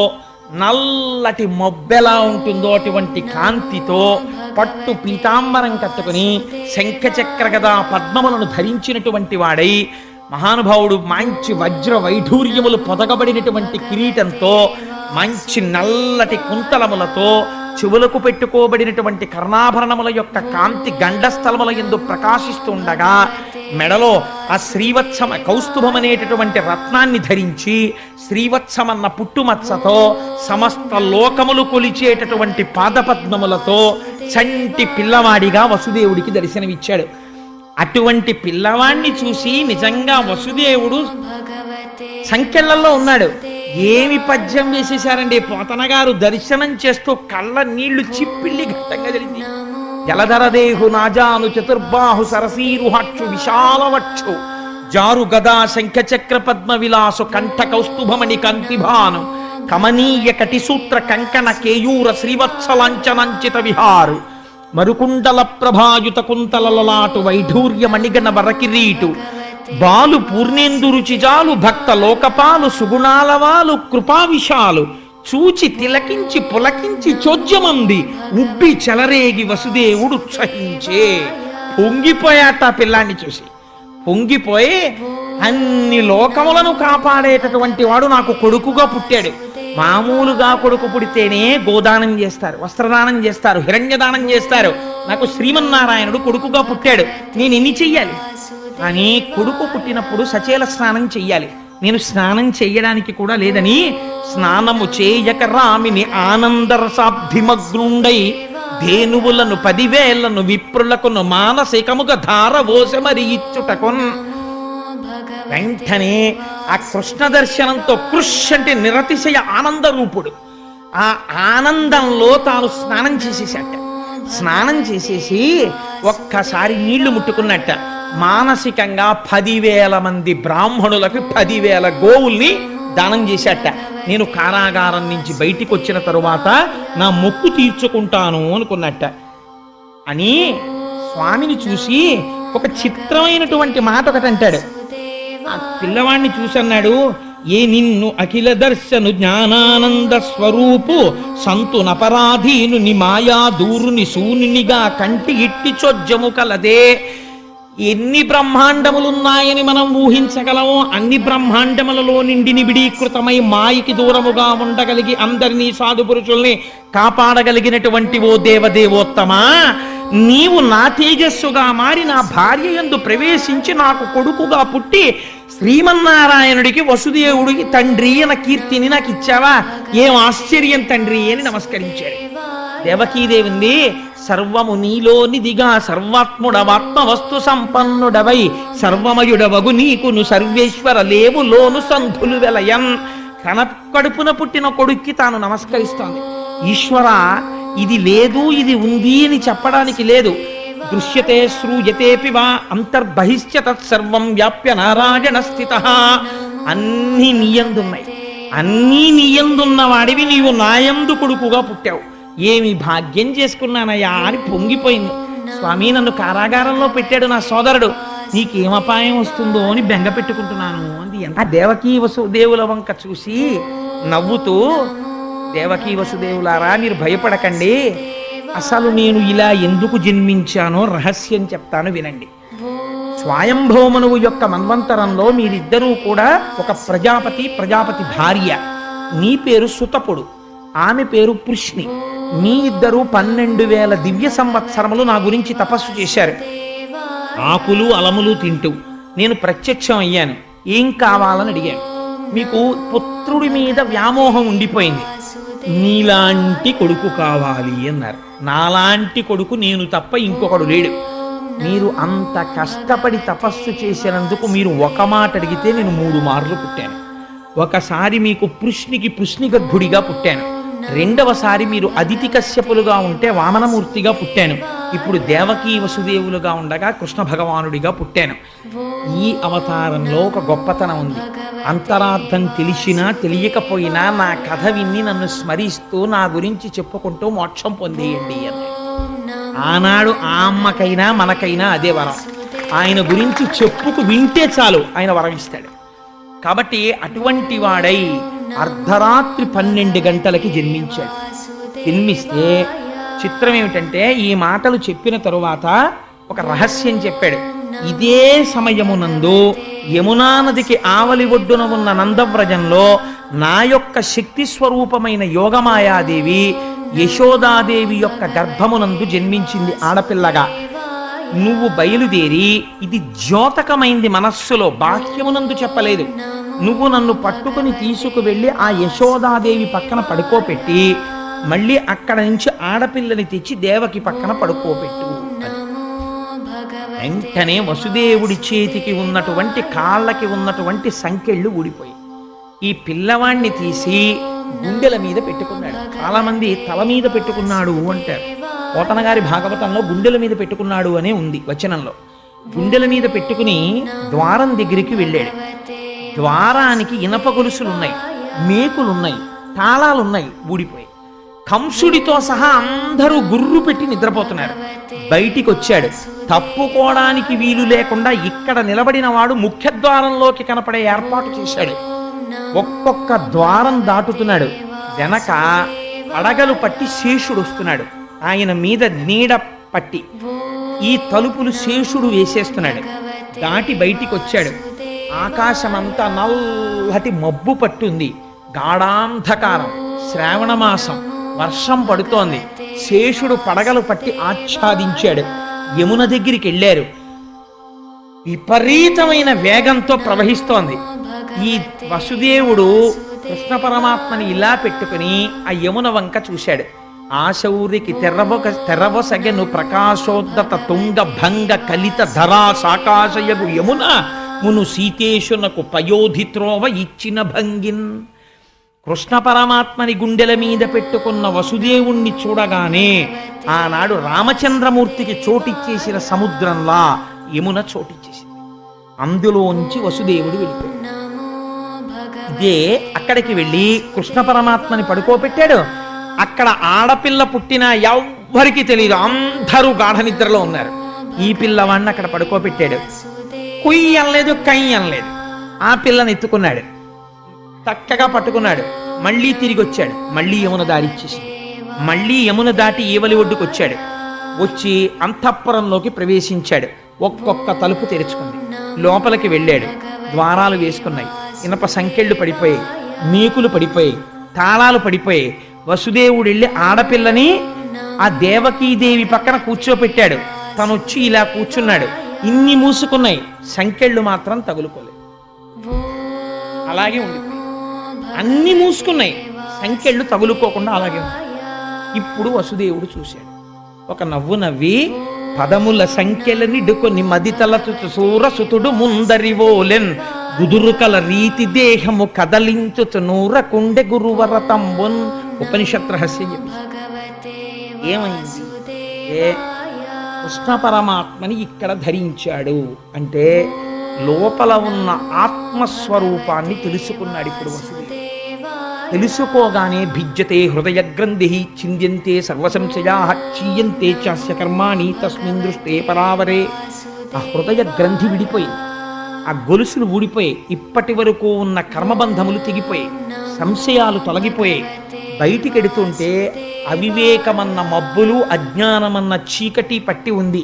నల్లటి మొబ్బెలా ఉంటుందో అటువంటి కాంతితో పట్టు పీతాంబరం కట్టుకుని శంఖచక్ర గదా పద్మములను ధరించినటువంటి వాడై మహానుభావుడు మంచి వజ్ర వైఢూర్యములు పొదగబడినటువంటి కిరీటంతో మంచి నల్లటి కుంతలములతో చెవులకు పెట్టుకోబడినటువంటి కర్ణాభరణముల యొక్క కాంతి గండస్థలముల యందు ప్రకాశిస్తుండగా మెడలో ఆ శ్రీవత్సమ కౌస్తుభం అనేటటువంటి రత్నాన్ని ధరించి శ్రీవత్సమన్న పుట్టుమచ్చతో సమస్త లోకములు కొలిచేటటువంటి పాదపద్మములతో చంటి పిల్లవాడిగా వసుదేవుడికి దర్శనమిచ్చాడు. అటువంటి పిల్లవాణ్ణి చూసి నిజంగా వసుదేవుడు సంఖ్యలలో ఉన్నాడు. ఏమి పద్యం వేసేశారండి పోతన గారు. దర్శనం చేస్తూ కళ్ళ నీళ్లు చిప్పిల్లి ఘట్టంగా జరిగింది. జలధరదేహు నాజాను చతుర్బాహు సరసీరుహక్షు విశాలవక్షు జారు గదా శంఖచక్ర పద్మ విలాసు కంఠ కౌస్తుభమణి కంతిభాను కమనీయ కటిసూత్ర కంకణ కేయూర శ్రీవత్సలాంచనంచిత విహారు మరుకుండల ప్రభాయుత కుంతలలాటు వైఢూర్య మణిగణ వరకిరీటు బాలు పూర్ణేందు రుచిజాలు భక్త లోకపాలు సుగుణాలవాలు కృపావిశాలు చూచి తిలకించి పులకించి చోద్యమంది ఉబ్బి చెలరేగి వసుదేవుడు ఉత్సహించే. పొంగిపోయాట పిల్లాన్ని చూసి. పొంగిపోయి అన్ని లోకములను కాపాడేటటువంటి వాడు నాకు కొడుకుగా పుట్టాడు. మామూలుగా కొడుకు పుడితేనే గోదానం చేస్తారు, వస్త్రదానం చేస్తారు, హిరణ్యదానం చేస్తారు. నాకు శ్రీమన్నారాయణుడు కొడుకుగా పుట్టాడు, నేను ఎన్ని చెయ్యాలి? కానీ కొడుకు పుట్టినప్పుడు సచేల స్నానం చెయ్యాలి. నేను స్నానం చెయ్యడానికి కూడా లేదని స్నానము చేయక రామిని ఆనందరసాబ్ధిమగ్నుండై ధేనువులను 10,000 విప్రులకును మానసికముగా ధారవోసమరి ఇచ్చుటకొన్. వెంటనే ఆ కృష్ణ దర్శనంతో కృష్ అంటే నిరతిశయ ఆనంద రూపుడు. ఆ ఆనందంలో తాను స్నానం చేసేసట. స్నానం చేసేసి ఒక్కసారి నీళ్లు ముట్టుకున్నట్ట. మానసికంగా 10,000 మంది బ్రాహ్మణులకు 10,000 గోవుల్ని దానం చేశాట. నేను కారాగారం నుంచి బయటికి వచ్చిన తరువాత నా మొక్కు తీర్చుకుంటాను అనుకున్నట్ట. అని స్వామిని చూసి ఒక చిత్రమైనటువంటి మాట ఒకటి అంటాడు. ఆ పిల్లవాడిని చూసి అన్నాడు, ఏ నిన్ను అఖిల దర్శను జ్ఞానానంద స్వరూపు సంతు నపరాధీను ని మాయా దూరుని శూన్యునిగా కంటి ఇట్టి చొజ్జము కలదే. ఎన్ని బ్రహ్మాండములున్నాయని మనం ఊహించగలమో అన్ని బ్రహ్మాండములలో నిండి నిబిడీకృతమై మాయకి దూరముగా ఉండగలిగి అందరినీ సాధు పురుషుల్ని కాపాడగలిగినటువంటి ఓ దేవదేవోత్తమా, నీవు నా తేజస్సుగా మారి నా భార్య యందు ప్రవేశించి నాకు కొడుకుగా పుట్టి శ్రీమన్నారాయణుడికి వసుదేవుడికి తండ్రి అన్న కీర్తిని నాకు ఇచ్చావా? ఏం ఆశ్చర్యం తండ్రి అని నమస్కరించాడు. దేవకీదేవింది, సర్వము నీలోనిదిగా సర్వాత్ముడవాత్మ వస్తు సంపన్నుడవై సర్వమయుడవగు నీకును సర్వేశ్వర లేవు లోను సంధులు వెలయన్. తన కడుపున పుట్టిన కొడుక్కి తాను నమస్కరిస్తోంది. ఈశ్వర, ఇది లేదు ఇది ఉంది అని చెప్పడానికి లేదు. దృశ్యతే శ్రూయతేపి వా అంతర్బహిశ్చ తత్సర్వం వ్యాప్య నారాయణ స్థితః. అన్నీ నీయందున్నాయి. అన్నీ నీయందున్న వాడివి నీవు నాయందు కొడుకుగా పుట్టావు. ఏమి భాగ్యం చేసుకున్నానయ్యా అని పొంగిపోయింది. స్వామి, నన్ను కారాగారంలో పెట్టాడు నా సోదరుడు, నీకేం అపాయం వస్తుందో అని బెంగ పెట్టుకుంటున్నాను అంది. ఆ దేవకీ వసుదేవుల వంక చూసి నవ్వుతూ, దేవకీ వసుదేవులారా మీరు భయపడకండి, అసలు నేను ఇలా ఎందుకు జన్మించానో రహస్యం చెప్తాను వినండి. స్వయంభౌమనువు యొక్క మన్వంతరంలో మీరిద్దరూ కూడా ఒక ప్రజాపతి భార్య. నీ పేరు సుతపుడు, ఆమె పేరు పృష్ణి. మీ ఇద్దరు 12,000 దివ్య సంవత్సరములు నా గురించి తపస్సు చేశారు, ఆకులు అలములు తింటూ. నేను ప్రత్యక్షం అయ్యాను, ఏం కావాలని అడిగాను. మీకు పుత్రుడి మీద వ్యామోహం ఉండిపోయింది, నీలాంటి కొడుకు కావాలి అన్నారు. నాలాంటి కొడుకు నేను తప్ప ఇంకొకడు లేడు. మీరు అంత కష్టపడి తపస్సు చేసినందుకు మీరు ఒక మాట అడిగితే నేను 3 మార్లు పుట్టాను. ఒకసారి మీకు పృష్ణి గర్భుడిగా పుట్టాను, రెండవసారి మీరు అదితి కశ్యపులుగా ఉంటే వామనమూర్తిగా పుట్టాను, ఇప్పుడు దేవకీ వసుదేవులుగా ఉండగా కృష్ణ భగవానుడిగా పుట్టాను. ఈ అవతారంలో ఒక గొప్పతనం ఉంది. అంతరార్థం తెలిసినా తెలియకపోయినా నా కథ విన్ని నన్ను స్మరిస్తూ నా గురించి చెప్పుకుంటూ మోక్షం పొందేయండి అని. ఆనాడు ఆ అమ్మకైనా మనకైనా అదే వరం. ఆయన గురించి చెప్పుకు వింటే చాలు ఆయన వరం ఇస్తాడు. కాబట్టి అటువంటి వాడై అర్ధరాత్రి 12 గంటలకి జన్మించాడు. జన్మిస్తే చిత్రం ఏమిటంటే, ఈ మాటలు చెప్పిన తరువాత ఒక రహస్యం చెప్పాడు. ఇదే సమయమునందు యమునా నదికి ఆవలి ఒడ్డున ఉన్న నందవ్రజంలో నా యొక్క శక్తి స్వరూపమైన యోగమాయాదేవి యశోదాదేవి యొక్క గర్భమునందు జన్మించింది ఆడపిల్లగా. నువ్వు బయలుదేరి, ఇది ద్యోతకమైంది మనస్సులో, బాహ్యమునందు చెప్పలేదు, నువ్వు నన్ను పట్టుకుని తీసుకువెళ్ళి ఆ యశోదాదేవి పక్కన పడుకోపెట్టి మళ్ళీ అక్కడ నుంచి ఆడపిల్లని తెచ్చి దేవకి పక్కన పడుకోబెట్టు. వెంటనే వసుదేవుడి చేతికి ఉన్నటువంటి కాళ్ళకి ఉన్నటువంటి సంకెళ్ళు ఊడిపోయి ఈ పిల్లవాణ్ణి తీసి గుండెల మీద పెట్టుకున్నాడు. చాలా మంది తల మీద పెట్టుకున్నాడు అంటారు. పోతన గారి భాగవతంలో గుండెల మీద పెట్టుకున్నాడు అనే ఉంది వచనంలో. గుండెల మీద పెట్టుకుని ద్వారం దగ్గరికి వెళ్ళాడు. ద్వారానికి ఇనప గొలుసులున్నాయి, మేకులున్నాయి, తాళాలున్నాయి, ఊడిపోయి. కంసుడితో సహా అందరూ గుర్రు పెట్టి నిద్రపోతున్నారు. బయటికి వచ్చాడు, తప్పుకోవడానికి వీలు లేకుండా ఇక్కడ నిలబడిన వాడు ముఖ్య ద్వారంలోకి కనపడే ఏర్పాటు చేశాడు. ఒక్కొక్క ద్వారం దాటుతున్నాడు. వెనక అడగలు పట్టి శేషుడు వస్తున్నాడు, ఆయన మీద నీడ పట్టి ఈ తలుపులు శేషుడు వేసేస్తున్నాడు. దాటి బయటికి వచ్చాడు. ఆకాశమంతా నల్లటి మబ్బు పట్టుంది, గాఢాంధకారం, శ్రావణ మాసం, వర్షం పడుతోంది. శేషుడు పడగలు పట్టి ఆచ్ఛాదించాడు. యమున దగ్గరికి వెళ్ళారు. విపరీతమైన వేగంతో ప్రవహిస్తోంది. ఈ వసుదేవుడు కృష్ణ పరమాత్మని ఇలా పెట్టుకుని ఆ యమున వంక చూశాడు. ఆశౌరికి తెరవసగెను ప్రకాశోద్దత తుంగ భంగ కలిత ధరా సాకాశయగు యమున మును సీతేశునకు పయోధిత్రోవ ఇచ్చిన భంగిన్. కృష్ణ పరమాత్మని గుండెల మీద పెట్టుకున్న వసుదేవుణ్ణి చూడగానే ఆనాడు రామచంద్రమూర్తికి చోటిచ్చేసిన సముద్రంలా యమున చోటిచ్చేసింది. అందులోంచి వసుదేవుడు వెళ్ళిపోయాడు. ఇదే అక్కడికి వెళ్ళి కృష్ణ పరమాత్మని పడుకోబెట్టాడు. అక్కడ ఆడపిల్ల పుట్టినా ఎవ్వరికి తెలియదు, అందరూ గాఢ నిద్రలో ఉన్నారు. ఈ పిల్లవాడిని అక్కడ పడుకోబెట్టాడు. కుయ్యి అనలేదు, కయ్యి అనలేదు. ఆ పిల్లని ఎత్తుకున్నాడు, చక్కగా పట్టుకున్నాడు. మళ్ళీ తిరిగి వచ్చాడు, మళ్ళీ యమున దారిచ్చేసింది. మళ్ళీ యమున దాటి ఈవలి ఒడ్డుకు వచ్చాడు. వచ్చి అంతఃపురంలోకి ప్రవేశించాడు. ఒక్కొక్క తలుపు తెరుచుకుంది. లోపలికి వెళ్ళాడు. ద్వారాలు వేసుకున్నాయి, ఇనప సంకెళ్ళు పడిపోయాయి, మేకులు పడిపోయాయి, తాళాలు పడిపోయాయి. వసుదేవుడు వెళ్ళి ఆడపిల్లని ఆ దేవకీదేవి పక్కన కూర్చోపెట్టాడు. తను వచ్చి ఇలా కూర్చున్నాడు. ఇన్ని మూసుకున్నాయి, సంకెళ్ళు మాత్రం తగులుకోలేదు, అలాగే ఉండిపోయి. అన్ని మూసుకున్నాయి, సంకెళ్ళు తగులుకోకుండా అలాగే ఉంది. ఇప్పుడు వసుదేవుడు చూశాడు. ఒక నవ్వు నవ్వి, పదముల సంఖ్యలని డుకొని మదితలతు సూరసుతుడు ముందరివోలెన్ గుదురుకల రీతి దేహము కదలించుతు నూరకుండె గురువరతంబున్. ఉపనిషత్ రహస్యం చెప్పి ఏమైంది కృష్ణ పరమాత్మని ఇక్కడ ధరించాడు అంటే లోపల ఉన్న ఆత్మస్వరూపాన్ని తెలుసుకున్నాడు. ఇప్పుడు వసుదేవుడు తెలుసుకోగానే భిజ్యతే హృదయ గ్రంథి చింద్యంతే సర్వసంశయా క్షీయంతే చాస్య కర్మాణి తస్మిన్ దృష్టే పరావరే. ఆ హృదయ గ్రంథి విడిపోయింది, ఆ గొలుసులు ఊడిపోయాయి, ఇప్పటి వరకు ఉన్న కర్మబంధములు తెగిపోయాయి, సంశయాలు తొలగిపోయాయి. బయటికి ఎడుతుంటే అవివేకమన్న మబ్బులు, అజ్ఞానమన్న చీకటి పట్టి ఉంది.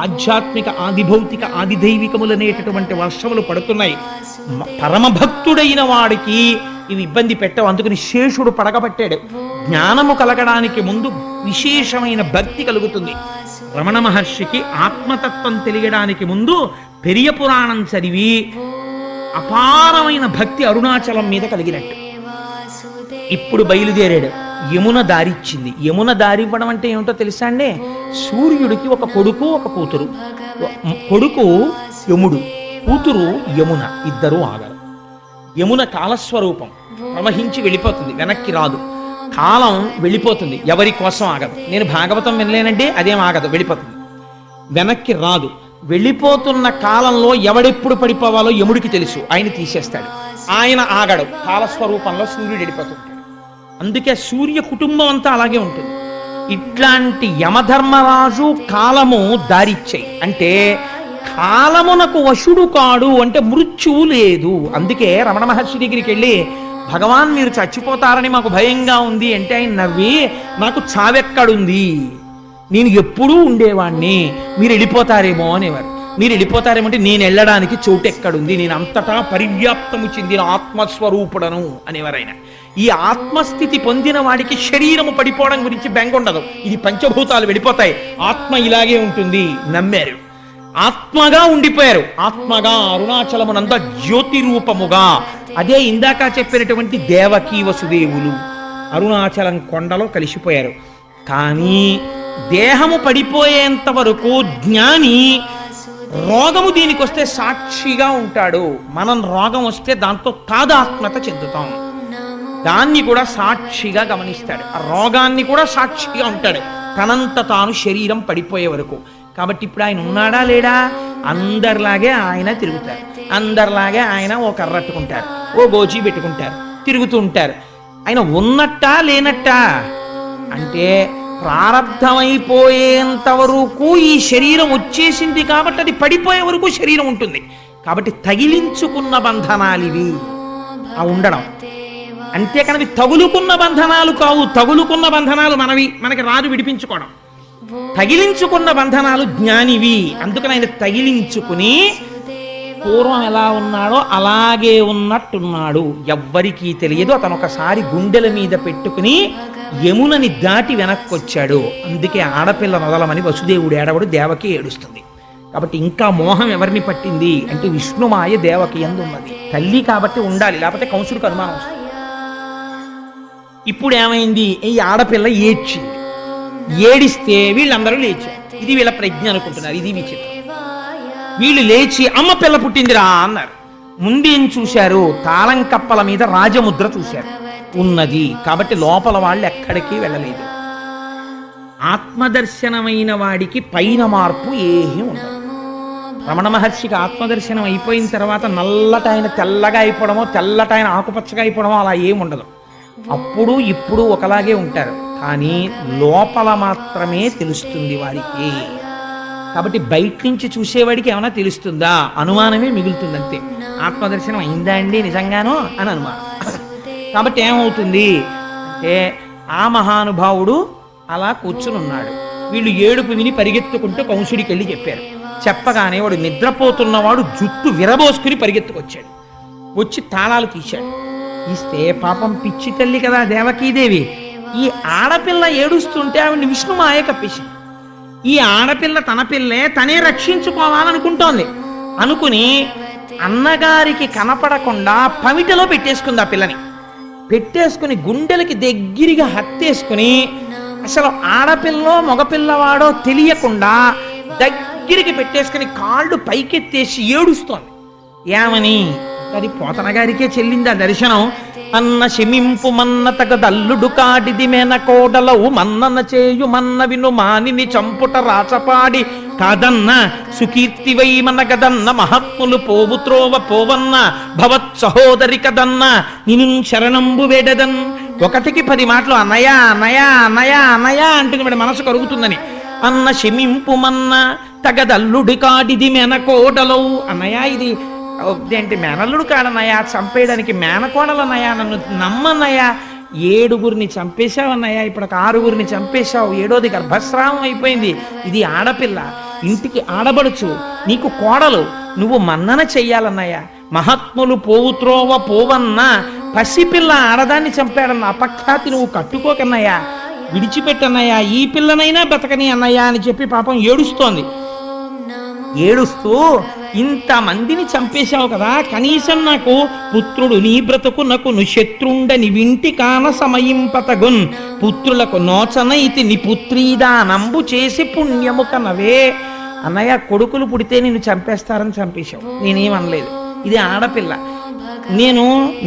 ఆధ్యాత్మిక ఆదిభౌతిక ఆదిదైవికములనేటటువంటి వర్షములు పడుతున్నాయి. పరమభక్తుడైన వాడికి ఇవి ఇబ్బంది పెట్టవు. అందుకని శేషుడు పడగబట్టాడు. జ్ఞానము కలగడానికి ముందు విశేషమైన భక్తి కలుగుతుంది. రమణ మహర్షికి ఆత్మతత్వం తెలియడానికి ముందు పెరియ పురాణం చదివి అపారమైన భక్తి అరుణాచలం మీద కలిగినట్టు. ఇప్పుడు బయలుదేరాడు. యమున దారిచ్చింది. యమున దారి ఇవ్వడం అంటే ఏమిటో తెలుసా అండి? సూర్యుడికి ఒక కొడుకు, ఒక కూతురు. కొడుకు యముడు, కూతురు యమున, ఇద్దరూ ఆగరు. యమున కాలస్వరూపం, ప్రవహించి వెళ్ళిపోతుంది, వెనక్కి రాదు. కాలం వెళ్ళిపోతుంది, ఎవరి కోసం ఆగదు. నేను భాగవతం వినలేనంటే అదేం ఆగదు, వెళ్ళిపోతుంది, వెనక్కి రాదు. వెళ్ళిపోతున్న కాలంలో ఎవడెప్పుడు పడిపోవాలో యముడికి తెలుసు, ఆయన తీసేస్తాడు. ఆయన ఆగడు, కాలస్వరూపంలో సూర్యుడు వెళ్ళిపోతుంటాడు. అందుకే సూర్య కుటుంబం అంతా అలాగే ఉంటుంది. ఇట్లాంటి యమధర్మరాజు కాలము దారిచ్చాయి. అంటే కాలమునకు వశుడు కాడు, అంటే మృత్యువు లేదు. అందుకే రమణ మహర్షి దగ్గరికి వెళ్ళి, భగవాన్ మీరు చచ్చిపోతారని మాకు భయంగా ఉంది అంటే ఆయన నవ్వి, నాకు చావెక్కడుంది, నేను ఎప్పుడూ ఉండేవాణ్ణి, మీరు వెళ్ళిపోతారేమో అనేవారు. మీరు వెళ్ళిపోతారేమో అంటే నేను వెళ్ళడానికి చోటు ఎక్కడుంది, నేను అంతటా పరివ్యాప్తము చెందిన ఆత్మస్వరూపుడను అనేవారు ఆయన. ఈ ఆత్మస్థితి పొందిన వాడికి శరీరము పడిపోవడం గురించి బెంగ ఉండదు. ఇది పంచభూతాలు వెళ్ళిపోతాయి, ఆత్మ ఇలాగే ఉంటుంది నమ్మారు. ఆత్మగా ఉండిపోయారు. ఆత్మగా అరుణాచలమునంద జ్యోతి రూపముగా. అదే ఇందాక చెప్పినటువంటి దేవకీ వసుదేవులు అరుణాచలం కొండలో కలిసిపోయారు. కానీ దేహము పడిపోయేంత వరకు జ్ఞాని రోగము దీనికి వస్తే సాక్షిగా ఉంటాడు. మనం రోగం వస్తే దాంతో తాదాత్మ్యత చెందుతాం. దాన్ని కూడా సాక్షిగా గమనిస్తాడు, ఆ రోగాన్ని కూడా సాక్షిగా ఉంటాడు, తనంత తాను శరీరం పడిపోయే వరకు. కాబట్టి ఇప్పుడు ఆయన ఉన్నాడా లేడా? అందరిలాగే ఆయన తిరుగుతారు, అందరిలాగే ఆయన ఓ కర్రట్టుకుంటారు, ఓ గోచి పెట్టుకుంటారు, తిరుగుతూ ఉంటారు. ఆయన ఉన్నట్టా లేనట్టా అంటే ప్రారంధమైపోయేంత వరకు ఈ శరీరం వచ్చేసింది కాబట్టి అది పడిపోయే వరకు శరీరం ఉంటుంది. కాబట్టి తగిలించుకున్న బంధనాలు ఇవి ఆ ఉండడం. అంతేకాని తగులుకున్న బంధనాలు కావు. తగులుకున్న బంధనాలు మనకి రాజు విడిపించుకోవడం. తగిలించుకున్న బంధనాలు జ్ఞానివి. అందుకని ఆయన తగిలించుకుని పూర్వం ఎలా ఉన్నాడో అలాగే ఉన్నట్టున్నాడు. ఎవ్వరికీ తెలియదు. అతను ఒకసారి గుండెల మీద పెట్టుకుని యమునని దాటి వెనక్కొచ్చాడు. అందుకే ఆడపిల్ల నొదలమని వసుదేవుడు ఏడవడు, దేవకి ఏడుస్తుంది. కాబట్టి ఇంకా మోహం ఎవరిని పట్టింది అంటే విష్ణుమాయ దేవకి యందు ఉన్నది. తల్లి కాబట్టి ఉండాలి, లేకపోతే కంసుడికి అనుమానం వస్తుంది. ఇప్పుడు ఏమైంది? ఈ ఆడపిల్ల ఏడ్చింది. ఏడిస్తే వీళ్ళందరూ లేచారు. ఇది వీళ్ళ ప్రజ్ఞ అనుకుంటున్నారు. ఇది విచిత్రం. వీళ్ళు లేచి అమ్మ పిల్ల పుట్టిందిరా అన్నారు. ముందేం చూశారు? తాళం కప్పల మీద రాజముద్ర చూశారు, ఉన్నది. కాబట్టి లోపల వాళ్ళు ఎక్కడికి వెళ్ళలేదు. ఆత్మదర్శనమైన వాడికి పైన మార్పు ఏమీ ఉండదు. రమణ మహర్షికి ఆత్మదర్శనం అయిపోయిన తర్వాత నల్లట ఆయన తెల్లగా అయిపోవడమో, తెల్లట ఆయన ఆకుపచ్చగా అయిపోవడమో అలా ఏముండదు. అప్పుడు ఇప్పుడు ఒకలాగే ఉంటారు, కానీ లోపల మాత్రమే తెలుస్తుంది వారికి. కాబట్టి బయట నుంచి చూసేవాడికి ఏమైనా తెలుస్తుందా? అనుమానమే మిగులుతుంది అంతే. ఆత్మదర్శనం అయిందా అండి నిజంగానో అని అనుమానం. కాబట్టి ఏమవుతుంది అంటే ఆ మహానుభావుడు అలా కూర్చుని ఉన్నాడు. వీళ్ళు ఏడుపు విని పరిగెత్తుకుంటూ కంసుడికి వెళ్ళి చెప్పారు. చెప్పగానే వాడు నిద్రపోతున్నవాడు జుట్టు విరబోసుకుని పరిగెత్తుకొచ్చాడు. వచ్చి తాళాలు తీశాడు. తీస్తే పాపం పిచ్చి తల్లి కదా దేవకీదేవి, ఈ ఆడపిల్ల ఏడుస్తుంటే ఆవిడ్ని విష్ణుమాయ కప్పేసింది. ఈ ఆడపిల్ల తన పిల్లే తనే రక్షించుకోవాలనుకుంటోంది. అనుకుని అన్నగారికి కనపడకుండా పమిటలో పెట్టేసుకుంది. ఆ పిల్లని పెట్టేసుకుని గుండెలకి దగ్గరగా హత్తేసుకుని అసలు ఆడపిల్లో మగపిల్లవాడో తెలియకుండా దగ్గరికి పెట్టేసుకుని కాళ్ళు పైకెత్తేసి ఏడుస్తోంది. ఏమని? అది పోతన గారికే చెల్లింది ఆ దర్శనం. అన్న శమింపు మన్న తగదల్లుడు కాడిది మేన కోడలవు మన్నన చేయు మన్న విను మానిని చంపుట రాచపాడి కాదన్న సుకీర్తివై మన గదన్న మహాత్ములు పోవు త్రోవ పోవన్న భవత్ సహోదరి కదన్న నిను శరణంబు వేడదన్. ఒకటికి 10 మాటలు అన్నయా అన్నయా అన్నయా అన్నయా అంటుంది. మన మనసు కరుగుతుందని. అన్న శమింపు మన్న తగదల్లుడి కాడిది మెనకోడలో. అన్నయ్య ఇది ఏంటి మేనల్లుడు కాడన్నయ్యా, చంపేయడానికి మేనకోడలన్నయ్యా, నన్ను నమ్మన్నయ్యా. 7గురిని చంపేశావన్నయ్యా, ఇప్పుడు ఒక 6గురిని చంపేశావు, 7వది గర్భస్రావం అయిపోయింది. ఇది ఆడపిల్ల, ఇంటికి ఆడబడుచు, నీకు కోడలు, నువ్వు మన్నన చెయ్యాలన్నయ్యా. మహాత్ములు పోవుత్రోవ పోవన్న పసిపిల్ల ఆడదాన్ని చంపాడన్న అపఖ్యాతి నువ్వు కట్టుకోకన్నయ్యా, విడిచిపెట్టన్నయ్యా, ఈ పిల్లనైనా బతకని అన్నయ్యా అని చెప్పి పాపం ఏడుస్తోంది. ఏడుస్తూ ఇంతమందిని చంపేశావు కదా, కనీసం నాకు పుత్రుడు నీ బ్రతుకునకు శత్రుండని వింటి కాన సమయింపతగున్, పుత్రులకు నోచనైతి ని పుత్రీదానంబు చేసి పుణ్యము కనవే. అన్నయ్య, కొడుకులు పుడితే నిన్ను చంపేస్తారని చంపేశావు, నేనేమనలేదు. ఇది ఆడపిల్ల, నేను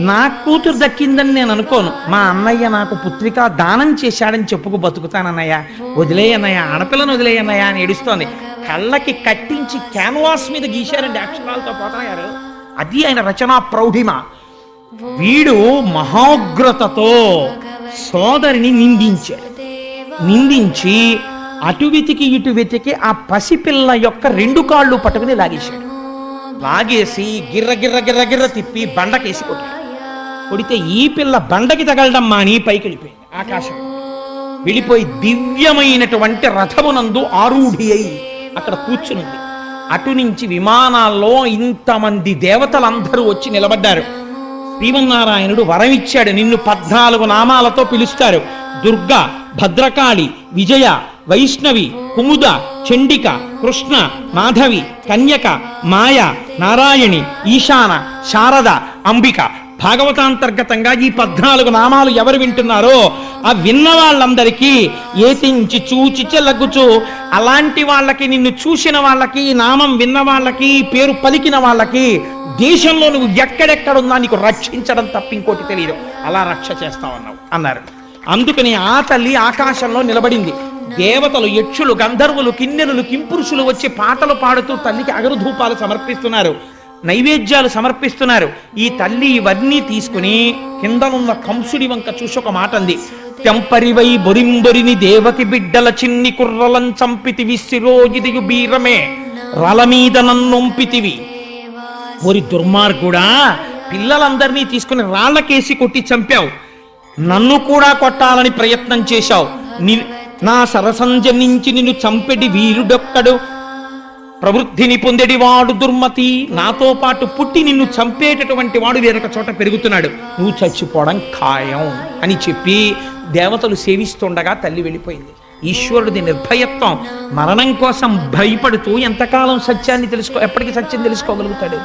నా కూతురు దక్కిందని నేను అనుకోను. మా అన్నయ్య నాకు పుత్రిక దానం చేశాడని చెప్పుకు బతుకుతానన్నయ్య, వదిలేయన్నయ్య, ఆడపిల్లను వదిలేయన్నయ్య అని ఏడుస్తోంది. కళ్ళకి కట్టించి క్యాన్వాస్ మీద గీశారండి అక్షరాలతో పోతన గారు. అది ఆయన రచనా ప్రౌఢిమ. వీడు మహోగ్రతతో సోదరిని నిందించి అటు వెతికి ఇటు వెతికి ఆ పసిపిల్ల యొక్క 2 కాళ్ళు పట్టుకుని లాగేశాడు. లాగేసి గిర్ర గిర్ర గిర్ర గిర్ర తిప్పి బండకేసి కొడితే ఈ పిల్ల బండకి తగలడం మాని పైకి వెళ్ళిపోయింది, ఆకాశం వెళ్ళిపోయి దివ్యమైనటువంటి రథమునందు ఆరూఢి అయి అక్కడ కూర్చునుంది. అటు నుంచి విమానాల్లో ఇంతమంది దేవతలందరూ వచ్చి నిలబడ్డారు. శ్రీమన్నారాయణుడు వరం ఇచ్చాడు, నిన్ను 14 నామాలతో పిలుస్తారు. దుర్గా, భద్రకాళి, విజయ, వైష్ణవి, కుముద, చండిక, కృష్ణ, మాధవి, కన్యక, మాయ, నారాయణి, ఈశాన, శారద, అంబిక. భాగవతాంతర్గతంగా ఈ 14 నామాలు ఎవరు వింటున్నారో ఆ విన్న వాళ్ళందరికీ ఏతించి చూచి చెలగుచు, అలాంటి వాళ్ళకి, నిన్ను చూసిన వాళ్ళకి, నామం విన్న వాళ్ళకి, పేరు పలికిన వాళ్ళకి దేశంలో నువ్వు ఎక్కడెక్కడున్నా నీకు రక్షించడం తప్ప ఇంకోటి తెలియదు, అలా రక్ష చేస్తావన్నావు అన్నారు. అందుకని ఆ తల్లి ఆకాశంలో నిలబడింది. దేవతలు, యక్షులు, గంధర్వులు, కిన్నెరులు, కింపురుషులు వచ్చి పాటలు పాడుతూ తల్లికి అగరుధూపాలు సమర్పిస్తున్నారు, నైవేద్యాలు సమర్పిస్తున్నారు. ఈ తల్లి ఇవన్నీ తీసుకుని కిందనున్న కంసుడి వంక చూసి ఒక మాట అంది. తెంపరివై బొరింబొరిని దేవకి బిడ్డల చిన్ని కుర్రలం చంపితివి, శిరోజిదియు బీరమే రల మీద నన్నొంపితివి. ఒరి దుర్మార్గుడా, పిల్లలందరినీ తీసుకుని రాళ్లకేసి కొట్టి చంపావు, నన్ను కూడా కొట్టాలని ప్రయత్నం చేశావు. నా సరసంజనించి నిన్ను చంపెడి వీరుడొక్కడు, ప్రవృద్ధిని పొందెడి వాడు దుర్మతి. నాతో పాటు పుట్టి నిన్ను చంపేటటువంటి వాడు వేరొక చోట పెరుగుతున్నాడు, నువ్వు చచ్చిపోవడం ఖాయం అని చెప్పి దేవతలు సేవిస్తుండగా తల్లి వెళ్ళిపోయింది. ఈశ్వరుడిది నిర్భయత్వం. మరణం కోసం భయపడుతూ ఎంతకాలం సత్యాన్ని ఎప్పటికీ సత్యం తెలుసుకోగలుగుతాడు.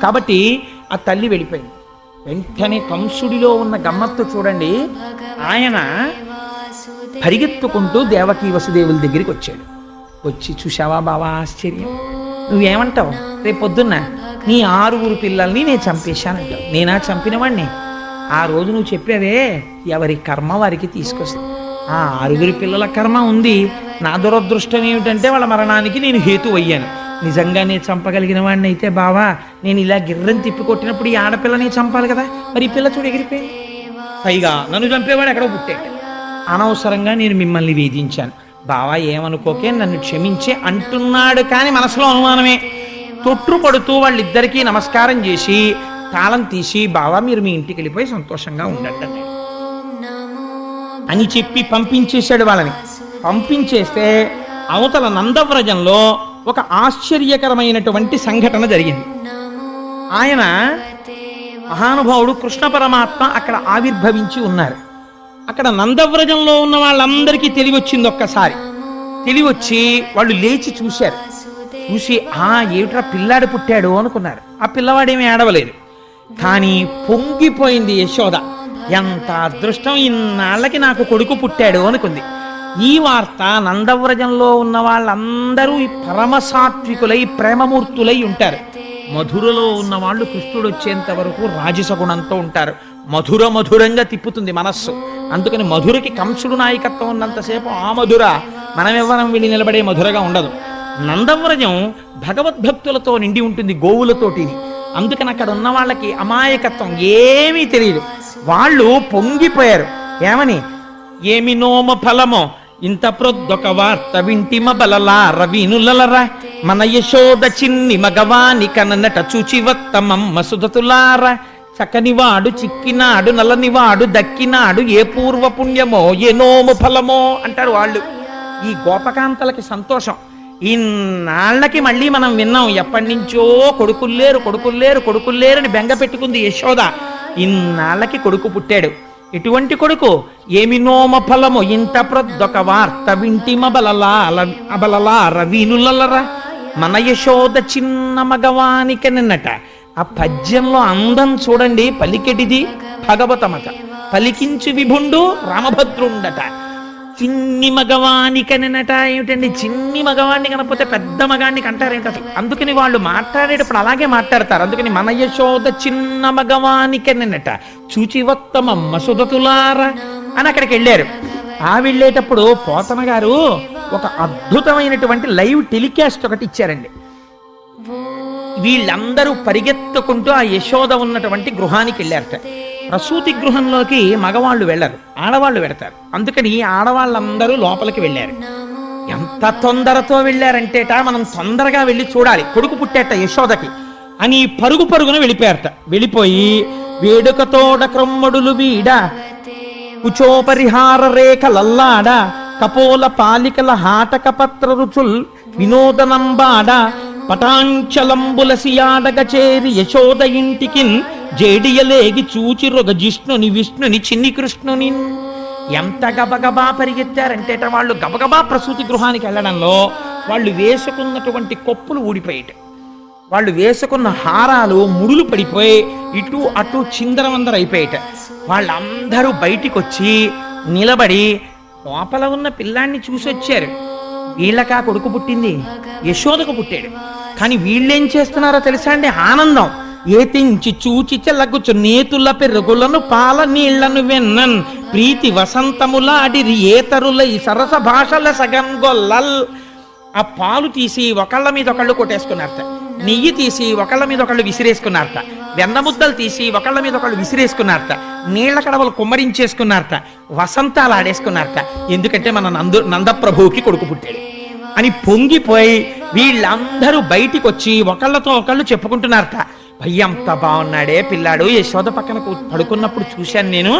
కాబట్టి ఆ తల్లి వెళ్ళిపోయింది. వెంటనే కంసుడిలో ఉన్న గమ్మత్తు చూడండి. ఆయన పరిగెత్తుకుంటూ దేవకీ వసుదేవుల దగ్గరికి వచ్చాడు. వచ్చి, చూశావా బావా ఆశ్చర్యం, నువ్వేమంటావు? రేపు పొద్దున్న నీ 6 పిల్లల్ని నేను చంపేశానంటావు. నేనా చంపినవాణ్ణి? ఆ రోజు నువ్వు చెప్పావే, ఎవరి కర్మ వారికి తీసుకొస్తా. ఆ 6 పిల్లల కర్మ ఉంది. నా దురదృష్టం ఏమిటంటే వాళ్ళ మరణానికి నేను హేతు అయ్యాను. నిజంగా నేను చంపగలిగిన వాడిని అయితే బావా, నేను ఇలా గిర్రని తిప్పి కొట్టినప్పుడు ఈ ఆడపిల్లని చంపాలి కదా, మరి ఈ పిల్ల చూడు ఎగిరిపోయింది. పైగా నన్ను చంపేవాడు ఎక్కడో పుట్టాడు. అనవసరంగా నేను మిమ్మల్ని వేధించాను బావా, ఏమనుకోకే, నన్ను క్షమించే అంటున్నాడు. కానీ మనసులో అనుమానమే. తొట్టుపడుతూ వాళ్ళిద్దరికీ నమస్కారం చేసి తాళం తీసి, బావా మీరు మీ ఇంటికి వెళ్ళిపోయి సంతోషంగా ఉండండి అని చెప్పి పంపించేశాడు వాళ్ళని. పంపించేస్తే అవతల నందవ్రజంలో ఒక ఆశ్చర్యకరమైనటువంటి సంఘటన జరిగింది. ఆయన మహానుభావుడు కృష్ణ పరమాత్మ అక్కడ ఆవిర్భవించి ఉన్నారు. అక్కడ నందవ్రజంలో ఉన్న వాళ్ళందరికీ తెలివొచ్చింది. ఒక్కసారి తెలివొచ్చి వాళ్ళు లేచి చూశారు. చూసి, ఏమిట్రా పిల్లాడు పుట్టాడు అనుకున్నారు. ఆ పిల్లవాడేమీ ఏడవలేదు. కానీ పొంగిపోయింది యశోద. ఎంత అదృష్టం, ఇన్నాళ్ళకి నాకు కొడుకు పుట్టాడు అనుకుంది. ఈ వార్త నందవ్రజంలో ఉన్న వాళ్ళందరూ పరమసాత్వికులై ప్రేమమూర్తులై ఉంటారు. మధురలో ఉన్న వాళ్ళు కృష్ణుడు వచ్చేంత వరకు రాజసగుణంతో ఉంటారు. మధురంగా తిప్పుతుంది మనస్సు. అందుకని మధురకి కంసుడు నాయకత్వం ఉన్నంతసేపు ఆ మధుర మనమెవ్వరం వెళ్ళి నిలబడే మధురగా ఉండదు. నందవ్రజం భగవద్భక్తులతో నిండి ఉంటుంది, గోవులతోటి. అందుకని అక్కడ ఉన్న వాళ్ళకి అమాయకత్వం ఏమీ తెలియదు. వాళ్ళు పొంగిపోయారు. ఏమని? ఏమి నోమ ఫలమో ఇంత ప్రొద్దొక వార్త వింటిమ బలలార వీనులలరా మన యశోద చిన్ని మగవాని కననట చూచివత్తమమ్మ సుధతులార చక్కనివాడు చిక్కినాడు నల్లనివాడు దక్కినాడు ఏ పూర్వ పుణ్యమో ఏ నోము ఫలమో అంటారు వాళ్ళు. ఈ గోపకాంతలకి సంతోషం. ఇన్నాళ్ళకి మళ్ళీ మనం విన్నాం, ఎప్పటి నుంచో కొడుకుల్లేరు కొడుకుల్లేరు కొడుకుల్లేరని బెంగ పెట్టుకుంది యశోద. ఇన్నాళ్ళకి కొడుకు పుట్టాడు. ఎటువంటి కొడుకు? ఏమి నోమ ఫలము ఇంత ప్రొద్దొక వార్త వింటిమ అబలలార వీనులలరా మన యశోద చిన్న మగవానికనట. ఆ పద్యంలో అందం చూడండి, పలికెటిది భగవతమట, పలికించు విభుండు రామభద్రుండట. చిన్ని మగవానికనట ఏమిటండి? చిన్ని మగవాణ్ణి కనకపోతే పెద్ద మగాన్ని కంటారేంటి అసలు? అందుకని వాళ్ళు మాట్లాడేటప్పుడు అలాగే మాట్లాడతారు. అందుకని మన యశోద చిన్న మగవానికనట చూచివత్తమమ్మ సుధతులార అని అక్కడికి వెళ్ళారు. ఆ వెళ్ళేటప్పుడు పోతన గారు ఒక అద్భుతమైనటువంటి లైవ్ టెలికాస్ట్ ఒకటి ఇచ్చారండి. వీళ్ళందరూ పరిగెత్తుకుంటూ ఆ యశోద ఉన్నటువంటి గృహానికి వెళ్ళారట. ప్రసూతి గృహంలోకి మగవాళ్ళు వెళ్ళరు, ఆడవాళ్ళు వెడతారు. అందుకని ఆడవాళ్ళందరూ లోపలికి వెళ్ళారు. ఎంత తొందరతో వెళ్ళారంటేట, మనం తొందరగా వెళ్ళి చూడాలి, కొడుకు పుట్టేట యశోదకి అని పరుగు పరుగున వెళ్ళిపోయారట. వెళ్ళిపోయి వేడుకతోడ క్రొమ్మడులు వీడ కుచోపరిహార రేఖలల్లాడ కపోల పాలికల హాటక పత్ర రుచుల్ వినోదనంబాడ పటాంచలంబుల సియాడగ చేరి యశోద ఇంటికిన్ జేడియలేగి చూచి రొగ జిష్ణుని విష్ణుని చిన్ని కృష్ణుని. ఎంత గబగబా పరిగెత్తారంటేట వాళ్ళు గబగబా ప్రసూతి గృహానికి వెళ్ళడంలో వాళ్ళు వేసుకున్నటువంటి కొప్పులు ఊడిపోయేట, వాళ్ళు వేసుకున్న హారాలు ముడులు పడిపోయి ఇటు అటు చిందరవందర అయిపోయేట. వాళ్ళందరూ బయటికి వచ్చి నిలబడి లోపల ఉన్న పిల్లాన్ని చూసి వచ్చారు. వీళ్ళకా కొడుకు పుట్టింది, యశోదకు పుట్టాడు. కానీ వీళ్ళేం చేస్తున్నారో తెలుసా అండి? ఆనందం. ఏతించి చూచి చెల్లగుచ్చు నేతుల పెరుగులను పాల నీళ్లను వెన్నన్ ప్రీతి వసంతములాడిరి ఏతరులై సరస భాషల సగంగొల్లల్. ఆ పాలు తీసి ఒకళ్ళ మీద ఒకళ్ళు కొట్టేసుకున్నారట, నెయ్యి తీసి ఒకళ్ళ మీద ఒకళ్ళు విసిరేసుకున్నారట, వెన్న ముద్దలు తీసి ఒకళ్ళ మీద ఒకళ్ళు విసిరేసుకున్నారట, నీళ్ల కడవలు కుమ్మరించేసుకున్నారట, వసంతాలు ఆడేసుకున్నారట. ఎందుకంటే మన నందప్రభువుకి కొడుకు పుట్టాడు అని పొంగిపోయి వీళ్ళందరూ బయటికి వచ్చి ఒకళ్ళతో ఒకళ్ళు చెప్పుకుంటున్నారట. భయ్యంత బాగున్నాడే పిల్లాడు, యశోద పక్కన పడుకున్నప్పుడు చూశాను నేను,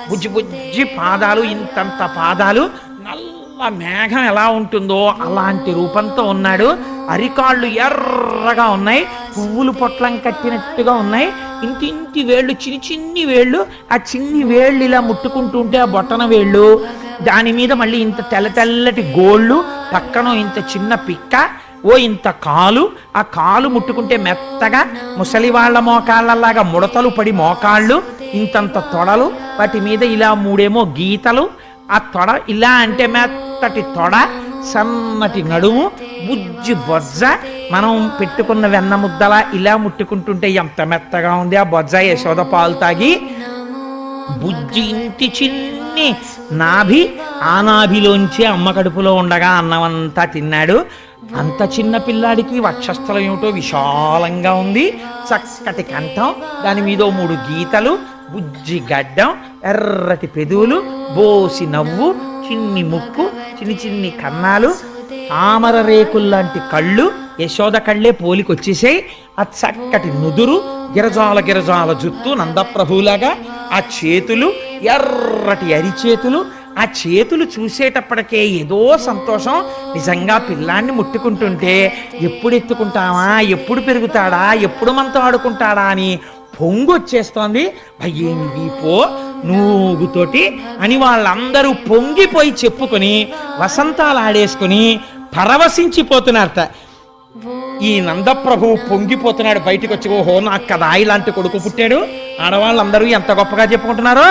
బుజ్జి బుజ్జి పాదాలు, ఇంతంత పాదాలు, నల్ల మేఘం ఎలా ఉంటుందో అలాంటి రూపంతో ఉన్నాడు, అరికాళ్ళు ఎర్రగా ఉన్నాయి, పువ్వులు పొట్లం కట్టినట్టుగా ఉన్నాయి, ఇంటి వేళ్ళు చిన్ని చిన్ని వేళ్ళు, ఆ చిన్ని వేళ్ళు ఇలా ముట్టుకుంటూ ఉంటే ఆ బొట్టన వేళ్ళు, దాని మీద మళ్ళీ ఇంత తెల్ల తెల్లటి గోళ్ళు, పక్కన ఇంత చిన్న పిక్క, ఓ ఇంత కాలు, ఆ కాలు ముట్టుకుంటే మెత్తగా ముసలి వాళ్ళ మోకాళ్ళలాగా ముడతలు పడి మోకాళ్ళు, ఇంతంత తొడలు, వాటి మీద ఇలా మూడేమో గీతలు, ఆ తొడ ఇలా అంటే మెత్తటి తొడ, సన్నటి నడుము, బుజ్జి బొజ్జ, మనం పెట్టుకున్న వెన్న ముద్దలా ఇలా ముట్టుకుంటుంటే ఎంత మెత్తగా ఉంది ఆ బొజ్జ. యశోద పాలు తాగి బుజ్జి ఇంటి చిన్ని నాభి, ఆ నాభిలోంచి అమ్మ కడుపులో ఉండగా అన్నమంతా తిన్నాడు. అంత చిన్న పిల్లాడికి వక్షస్థలం ఏమిటో విశాలంగా ఉంది, చక్కటి కంఠం, దాని మీద 3 గీతలు, బుజ్జి గడ్డం, ఎర్రటి పెదవులు, బోసి నవ్వు, చిన్ని ముక్కు, చిన్ని చిన్ని కన్నాలు, తామర రేకుల్లాంటి కళ్ళు, యశోద కళ్ళే పోలికొచ్చేసాయి. ఆ చక్కటి నుదురు, గిరజాల గిరజాల జుత్తు నందప్రభులాగా, ఆ చేతులు ఎర్రటి అరిచేతులు, ఆ చేతులు చూసేటప్పటికే ఏదో సంతోషం. నిజంగా పిల్లాన్ని ముట్టుకుంటుంటే ఎప్పుడు ఎత్తుకుంటామా, ఎప్పుడు పెరుగుతాడా, ఎప్పుడు మనతో ఆడుకుంటాడా అని పొంగు వచ్చేస్తోంది. భయ్యేమి వీపో నూగుతోటి అని వాళ్ళందరూ పొంగిపోయి చెప్పుకొని వసంతాలు ఆడేసుకుని పరవశించిపోతున్నారట. ఈ నందప్రభువు పొంగిపోతున్నాడు బయటికి వచ్చి, ఓహో నాకు కదా ఇలాంటి కొడుకు పుట్టాడు, ఆడవాళ్ళందరూ ఎంత గొప్పగా చెప్పుకుంటున్నారో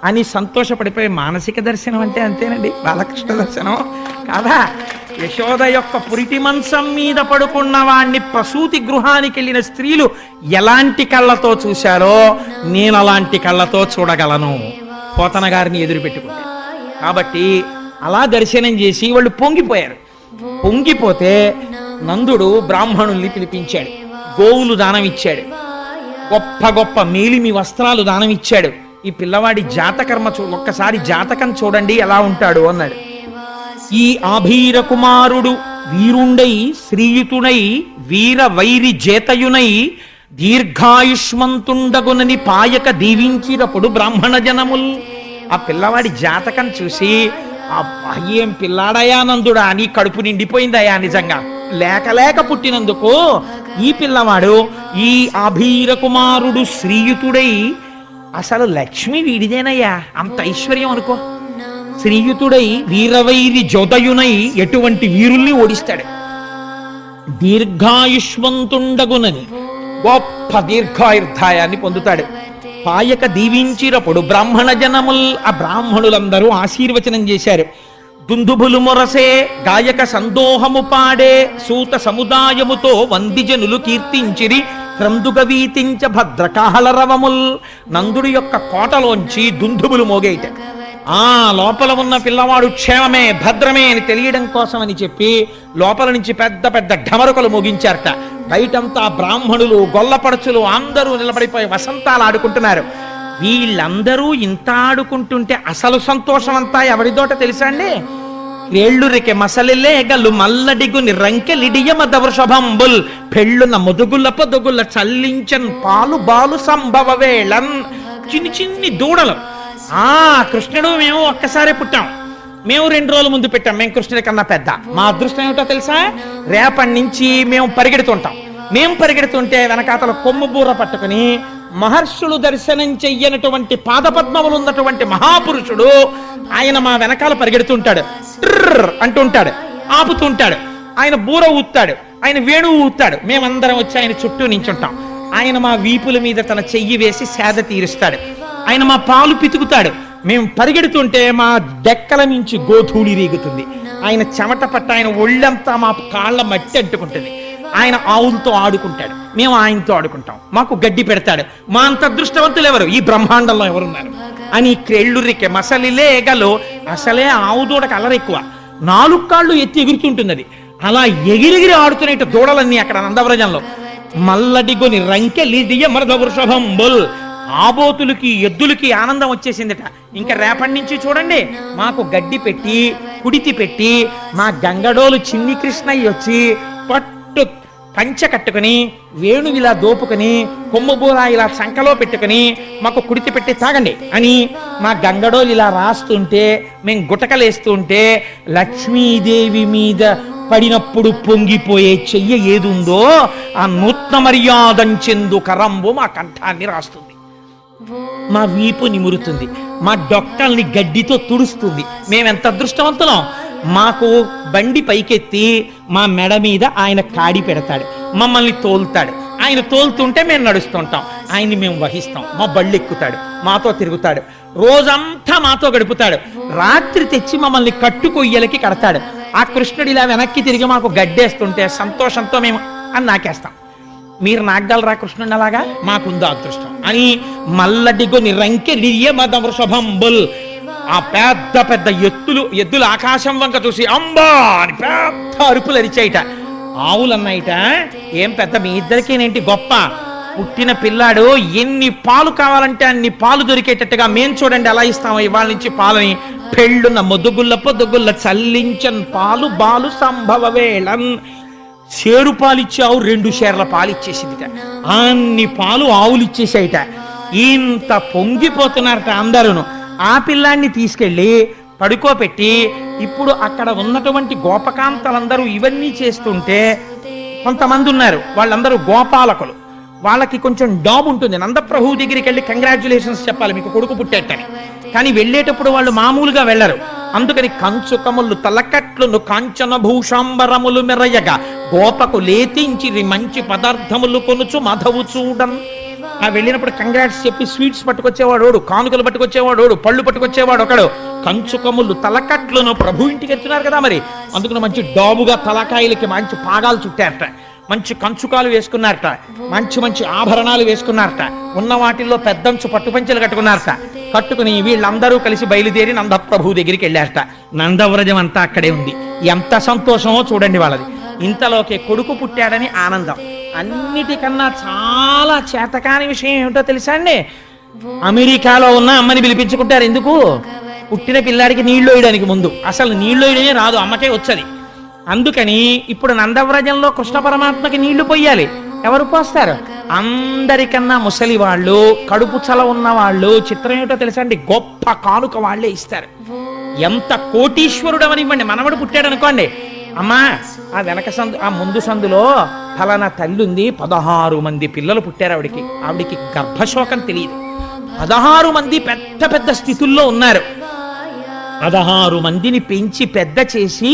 అని సంతోషపడిపోయి. మానసిక దర్శనం అంటే అంతేనండి, బాలకృష్ణ దర్శనం కాదా? యశోద యొక్క పురిటి మంచం మీద పడుకున్న వాణ్ణి ప్రసూతి గృహానికి వెళ్ళిన స్త్రీలు ఎలాంటి కళ్ళతో చూశారో నేను అలాంటి కళ్ళతో చూడగలను పోతన గారిని ఎదురు పెట్టుకుంటే. కాబట్టి అలా దర్శనం చేసి వాళ్ళు పొంగిపోయారు. పొంగిపోతే నందుడు బ్రాహ్మణుల్ని పిలిపించాడు, గోవులు దానం ఇచ్చాడు, గొప్ప గొప్ప మేలిమి వస్త్రాలు దానం ఇచ్చాడు. ఈ పిల్లవాడి జాతకర్మ ఒక్కసారి జాతకం చూడండి ఎలా ఉంటాడు అన్నాడు. ఈ ఆభీర కుమారుడు వీరుండై శ్రీయుతునై వీర వైరి జేతయునై దీర్ఘాయుష్మంతుండగునని పాయక దీవించినప్పుడు బ్రాహ్మణ జనముల్. ఆ పిల్లవాడి జాతకం చూసి అబ్బా ఏం పిల్లాడయా నందుడా, నీ కడుపు నిండిపోయిందయా, నిజంగా లేక లేక పుట్టినందుకు ఈ పిల్లవాడు ఈ ఆభీర కుమారుడు శ్రీయుతుడై, అసలు లక్ష్మి వీడిదేనయ్యా, అంత ఐశ్వర్యం అనుకో. శ్రీయుతుడై వీరవైరి జోదయునై ఎటువంటి వీరుల్ని ఓడిస్తాడు. దీర్ఘాయుష్మంతుండగునని గొప్ప దీర్ఘాయుర్ధాయాన్ని పొందుతాడు. పాయక దీవించినప్పుడు బ్రాహ్మణ జనముల్, ఆ బ్రాహ్మణులందరూ ఆశీర్వచనం చేశారు. దుందుభులు మొరసే గాయక సందోహము పాడే సూత సముదాయముతో వందిజనులు కీర్తించిరి క్రందుగవీతించ భద్రకాహళరవముల్. నందుడి యొక్క కోటలోంచి దుందుబులు మోగేట. ఆ లోపల ఉన్న పిల్లవాడు క్షేమమే భద్రమే అని తెలియడం కోసం అని చెప్పి లోపల నుంచి పెద్ద పెద్ద ఢమరుకలు మోగించారట. బయటంతా బ్రాహ్మణులు గొల్లపడుచులు అందరూ నిలబడిపోయి వసంతాలు ఆడుకుంటున్నారు. వీళ్ళందరూ ఇంత ఆడుకుంటుంటే అసలు సంతోషం అంతా ఎవరిదోట తెలుసా అండి? క్రేళ్ళురికె మసలిలే గల్లు మల్లడిగుని రంకెలిడియ మద వృషభంబుల్ పెళ్ళున ముదుగుల పొదుగుల చల్లించన్ పాలు బాలు సంభవ వేళన్. చిన్ని చిన్ని దూడలు. కృష్ణుడు మేము ఒక్కసారే పుట్టాం, మేము 2 రోజుల ముందు పెట్టాం, మేము కృష్ణుడి కన్నా పెద్ద. మా అదృష్టం ఏమిటో తెలుసా? రేపటి నుంచి మేము పరిగెడుతుంటాం. మేము పరిగెడుతుంటే వెనకాతల కొమ్ము బూర పట్టుకుని మహర్షులు దర్శనం చెయ్యనటువంటి పాదపద్మములు ఉన్నటువంటి మహాపురుషుడు ఆయన మా వెనకాల పరిగెడుతుంటాడు. అంటుంటాడు, ఆపుతుంటాడు. ఆయన బూర ఊతాడు, ఆయన వేణువు ఊతాడు. మేమందరం వచ్చి ఆయన చుట్టూ నించుంటాం. ఆయన మా వీపుల మీద తన చెయ్యి వేసి సేద తీరుస్తాడు. ఆయన మా పాలు పితుకుతాడు. మేము పరిగెడుతుంటే మా డెక్కల నుంచి గోధూళి రీగుతుంది. ఆయన చెమట పట్ట ఆయన ఒళ్ళంతా మా కాళ్ళ మట్టి అంటుకుంటుంది. ఆయన ఆవులతో ఆడుకుంటాడు, మేము ఆయనతో ఆడుకుంటాం. మాకు గడ్డి పెడతాడు. మా అంత అదృష్టవంతులు ఎవరు ఈ బ్రహ్మాండంలో ఎవరున్నారు అని క్రేళ్ళురికే మసలిలేగలో. అసలే ఆవు దూడకు అల్లరెక్కువ, 4 కాళ్ళు ఎత్తి ఎగురుతుంటుంది. అది అలా ఎగిరెగిరి ఆడుతున్నట్టు దూడలన్నీ అక్కడ నందవ్రజంలో. మల్లడిగొని రంకెలిడియ మరద వృషభంబుల్. ఆబోతులకి ఎద్దులకి ఆనందం వచ్చేసిందట. ఇంకా రేపటి నుంచి చూడండి మాకు గడ్డి పెట్టి కుడితి పెట్టి మా గంగడోలు చిన్ని కృష్ణయ్య వచ్చి పట్టు పంచె కట్టుకుని వేణు ఇలా దోపుకుని కొమ్ముబూర ఇలా సంకలో పెట్టుకుని మాకు కుడితి పెట్టి తాగండి అని మా గంగడోలు ఇలా రాస్తుంటే మేము గుటకలేస్తుంటే లక్ష్మీదేవి మీద పడినప్పుడు పొంగిపోయే చెయ్య ఏదుందో ఆ నూత్న మర్యాదంచెందు కరంబు మా కంఠాన్ని రాస్తుంది, మా వీపు నిమురుతుంది, మా డొక్కల్ని గడ్డితో తుడుస్తుంది. మేమెంత అదృష్టవంతులం. మాకు బండి పైకెత్తి మా మెడ మీద ఆయన కాడి పెడతాడు, మమ్మల్ని తోలుతాడు. ఆయన తోలుతుంటే మేము నడుస్తుంటాం, ఆయన్ని మేము వహిస్తాం. మా బళ్ళు ఎక్కుతాడు, మాతో తిరుగుతాడు, రోజంతా మాతో గడుపుతాడు. రాత్రి తెచ్చి మమ్మల్ని కట్టుకొయ్యలకి కడతాడు. ఆ కృష్ణుడు ఇలా వెనక్కి తిరిగి మాకు గడ్డేస్తుంటే సంతోషంతో మేము అని నాకేస్తాం. మీరు నాగలరా కృష్ణుని అలాగా? మాకుందో అదృష్టం అని మల్లడిగొని రంకెలియ మద వృషభంబుల్. ఆ పెద్ద పెద్ద ఎద్దులు ఆకాశం వంక చూసి అంబా అని పెద్ద అరుపులు అరిచాయిట. ఆవులు అన్నాయిట, ఏం పెద్ద మీ ఇద్దరికేనేంటి గొప్ప, పుట్టిన పిల్లాడు ఎన్ని పాలు కావాలంటే అన్ని పాలు దొరికేటట్టుగా మేం చూడండి ఎలా ఇస్తామో ఇవాళ నుంచి పాలని. పెళ్ళున్న మొదుగుల్ల పొదుగుల్ల చల్లించన్ పాలు బాలు సంభవ వేళం. షేరు పాలు ఇచ్చావు, 2 షేర్ల పాలు ఇచ్చేసిందిట. అన్ని పాలు ఆవులు ఇచ్చేసాయిట. ఇంత పొంగిపోతున్నారట అందరూను. ఆ పిల్లాన్ని తీసుకెళ్ళి పడుకోపెట్టి ఇప్పుడు అక్కడ ఉన్నటువంటి గోపకాంతలందరూ ఇవన్నీ చేస్తుంటే కొంతమంది ఉన్నారు, వాళ్ళందరూ గోపాలకులు. వాళ్ళకి కొంచెం డాబ్ ఉంటుంది. నందప్రభు దగ్గరికి వెళ్ళి కంగ్రాచులేషన్స్ చెప్పాలి, మీకు కొడుకు పుట్టేటని. కానీ వెళ్ళేటప్పుడు వాళ్ళు మామూలుగా వెళ్ళరు. అందుకని కంచుకములు తలకట్లును కాంచన భూషాంబరములు మెరయగా గోపకు లేతించిరి మంచి పదార్థములు కొనుచు మధవు చూడం. ఆ వెళ్ళినప్పుడు కంగ్రాట్స్ చెప్పి స్వీట్స్ పట్టుకొచ్చేవాడు, కానుకలు పట్టుకొచ్చేవాడు, పళ్ళు పట్టుకొచ్చేవాడు ఒకడు. కంచుకములు తలకట్లను ప్రభు ఇంటికి వెళ్తున్నారు కదా మరి, అందుకని మంచి డాబుగా తలకాయలకి మంచి పాగాలు చుట్టారట, మంచి కంచుకాలు వేసుకున్నారట, మంచి మంచి ఆభరణాలు వేసుకున్నారట, ఉన్న వాటిల్లో పెద్దంచు పట్టుపంచెలు కట్టుకున్నారట. కట్టుకుని వీళ్ళందరూ కలిసి బయలుదేరి నందప్రభు దగ్గరికి వెళ్ళారట. నందవ్రజం అంతా అక్కడే ఉంది. ఎంత సంతోషమో చూడండి వాళ్ళది. ఇంతలోకే కొడుకు పుట్టాడని ఆనందం. అన్నిటికన్నా చాలా చేతకాని విషయం ఏమిటో తెలుసా అండి? అమెరికాలో ఉన్న అమ్మని పిలిపించుకుంటారు. ఎందుకు? పుట్టిన పిల్లాడికి నీళ్లు వేయడానికి ముందు అసలు నీళ్లు వేయడమే రాదు, అమ్మకే వచ్చది. అందుకని ఇప్పుడు నందవ్రజంలో కృష్ణ పరమాత్మకి నీళ్లు పొయ్యాలి. ఎవరు పోస్తారు? అందరికన్నా ముసలి వాళ్ళు, కడుపు చల ఉన్న వాళ్ళు. చిత్రం ఏమిటో తెలుసా అండి, గొప్ప కానుక వాళ్ళే ఇస్తారు. ఎంత కోటీశ్వరుడు అవనివ్వండి, మనవడు పుట్టాడు అనుకోండి, అమ్మా ఆ వెనక సందు ఆ ముందు సందులో ఫలానా తల్లి ఉంది, 16 మంది పిల్లలు పుట్టారు ఆవిడికి. ఆవిడికి గర్భశోకం తెలియదు. 16 మంది పెద్ద పెద్ద స్థితుల్లో ఉన్నారు. 16 మందిని పెంచి పెద్ద చేసి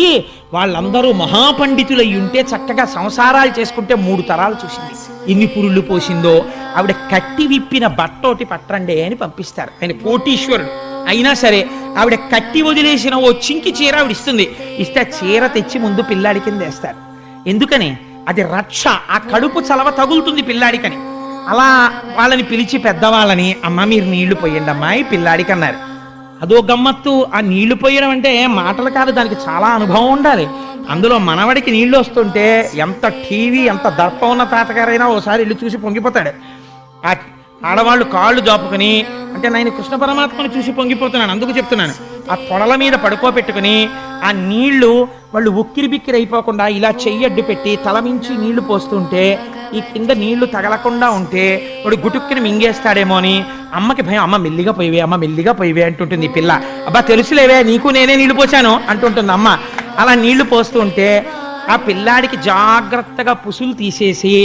వాళ్ళందరూ మహాపండితులై ఉంటే చక్కగా సంసారాలు చేసుకుంటే 3 తరాలు చూసింది. ఎన్ని పురుళ్ళు పోసిందో. ఆవిడ కట్టి విప్పిన బట్టోటి పట్టండి అని పంపిస్తారు. ఆయన కోటీశ్వరుడు అయినా సరే ఆవిడ కట్టి వదిలేసిన ఓ చింకి చీర ఆవిడ ఇస్తుంది. ఇస్తే చీర తెచ్చి ముందు పిల్లాడి కింద వేస్తారు. ఎందుకని? అది రక్ష. ఆ కడుపు చలవ తగులుతుంది పిల్లాడికని. అలా వాళ్ళని పిలిచి పెద్దవాళ్ళని, అమ్మ మీరు నీళ్లు పోయండి అమ్మాయి పిల్లాడికి అన్నారు. అదో గమ్మత్తు. ఆ నీళ్లు పోయడం అంటే మాటలు కాదు, దానికి చాలా అనుభవం ఉండాలి. అందులో మనవడికి నీళ్లు వస్తుంటే ఎంత టీవీ ఎంత దర్పం ఉన్న తాతగారైనా ఓసారి ఇల్లు చూసి పొంగిపోతాడు. ఆ ఆడవాళ్ళు కాళ్ళు జాపుకుని, అంటే నేను కృష్ణ పరమాత్మను చూసి పొంగిపోతున్నాను అందుకు చెప్తున్నాను, ఆ తొడల మీద పడుకోబెట్టుకుని ఆ నీళ్లు వాళ్ళు ఉక్కిరి బిక్కిరి అయిపోకుండా ఇలా చెయ్యడ్డు పెట్టి తలమించి నీళ్లు పోస్తుంటే ఈ కింద నీళ్లు తగలకుండా ఉంటే వాడు గుటుక్కిని మింగేస్తాడేమో అని అమ్మకి భయం. అమ్మ మెల్లిగా పోయివే, అమ్మ మెల్లిగా పోయివే అంటుంటుంది ఈ పిల్ల. అబ్బా తెలుసులేవే, నీకు నేనే నీళ్లు పోసాను అంటుంటుంది అమ్మ. అలా నీళ్లు పోస్తుంటే ఆ పిల్లాడికి జాగ్రత్తగా పుసులు తీసేసి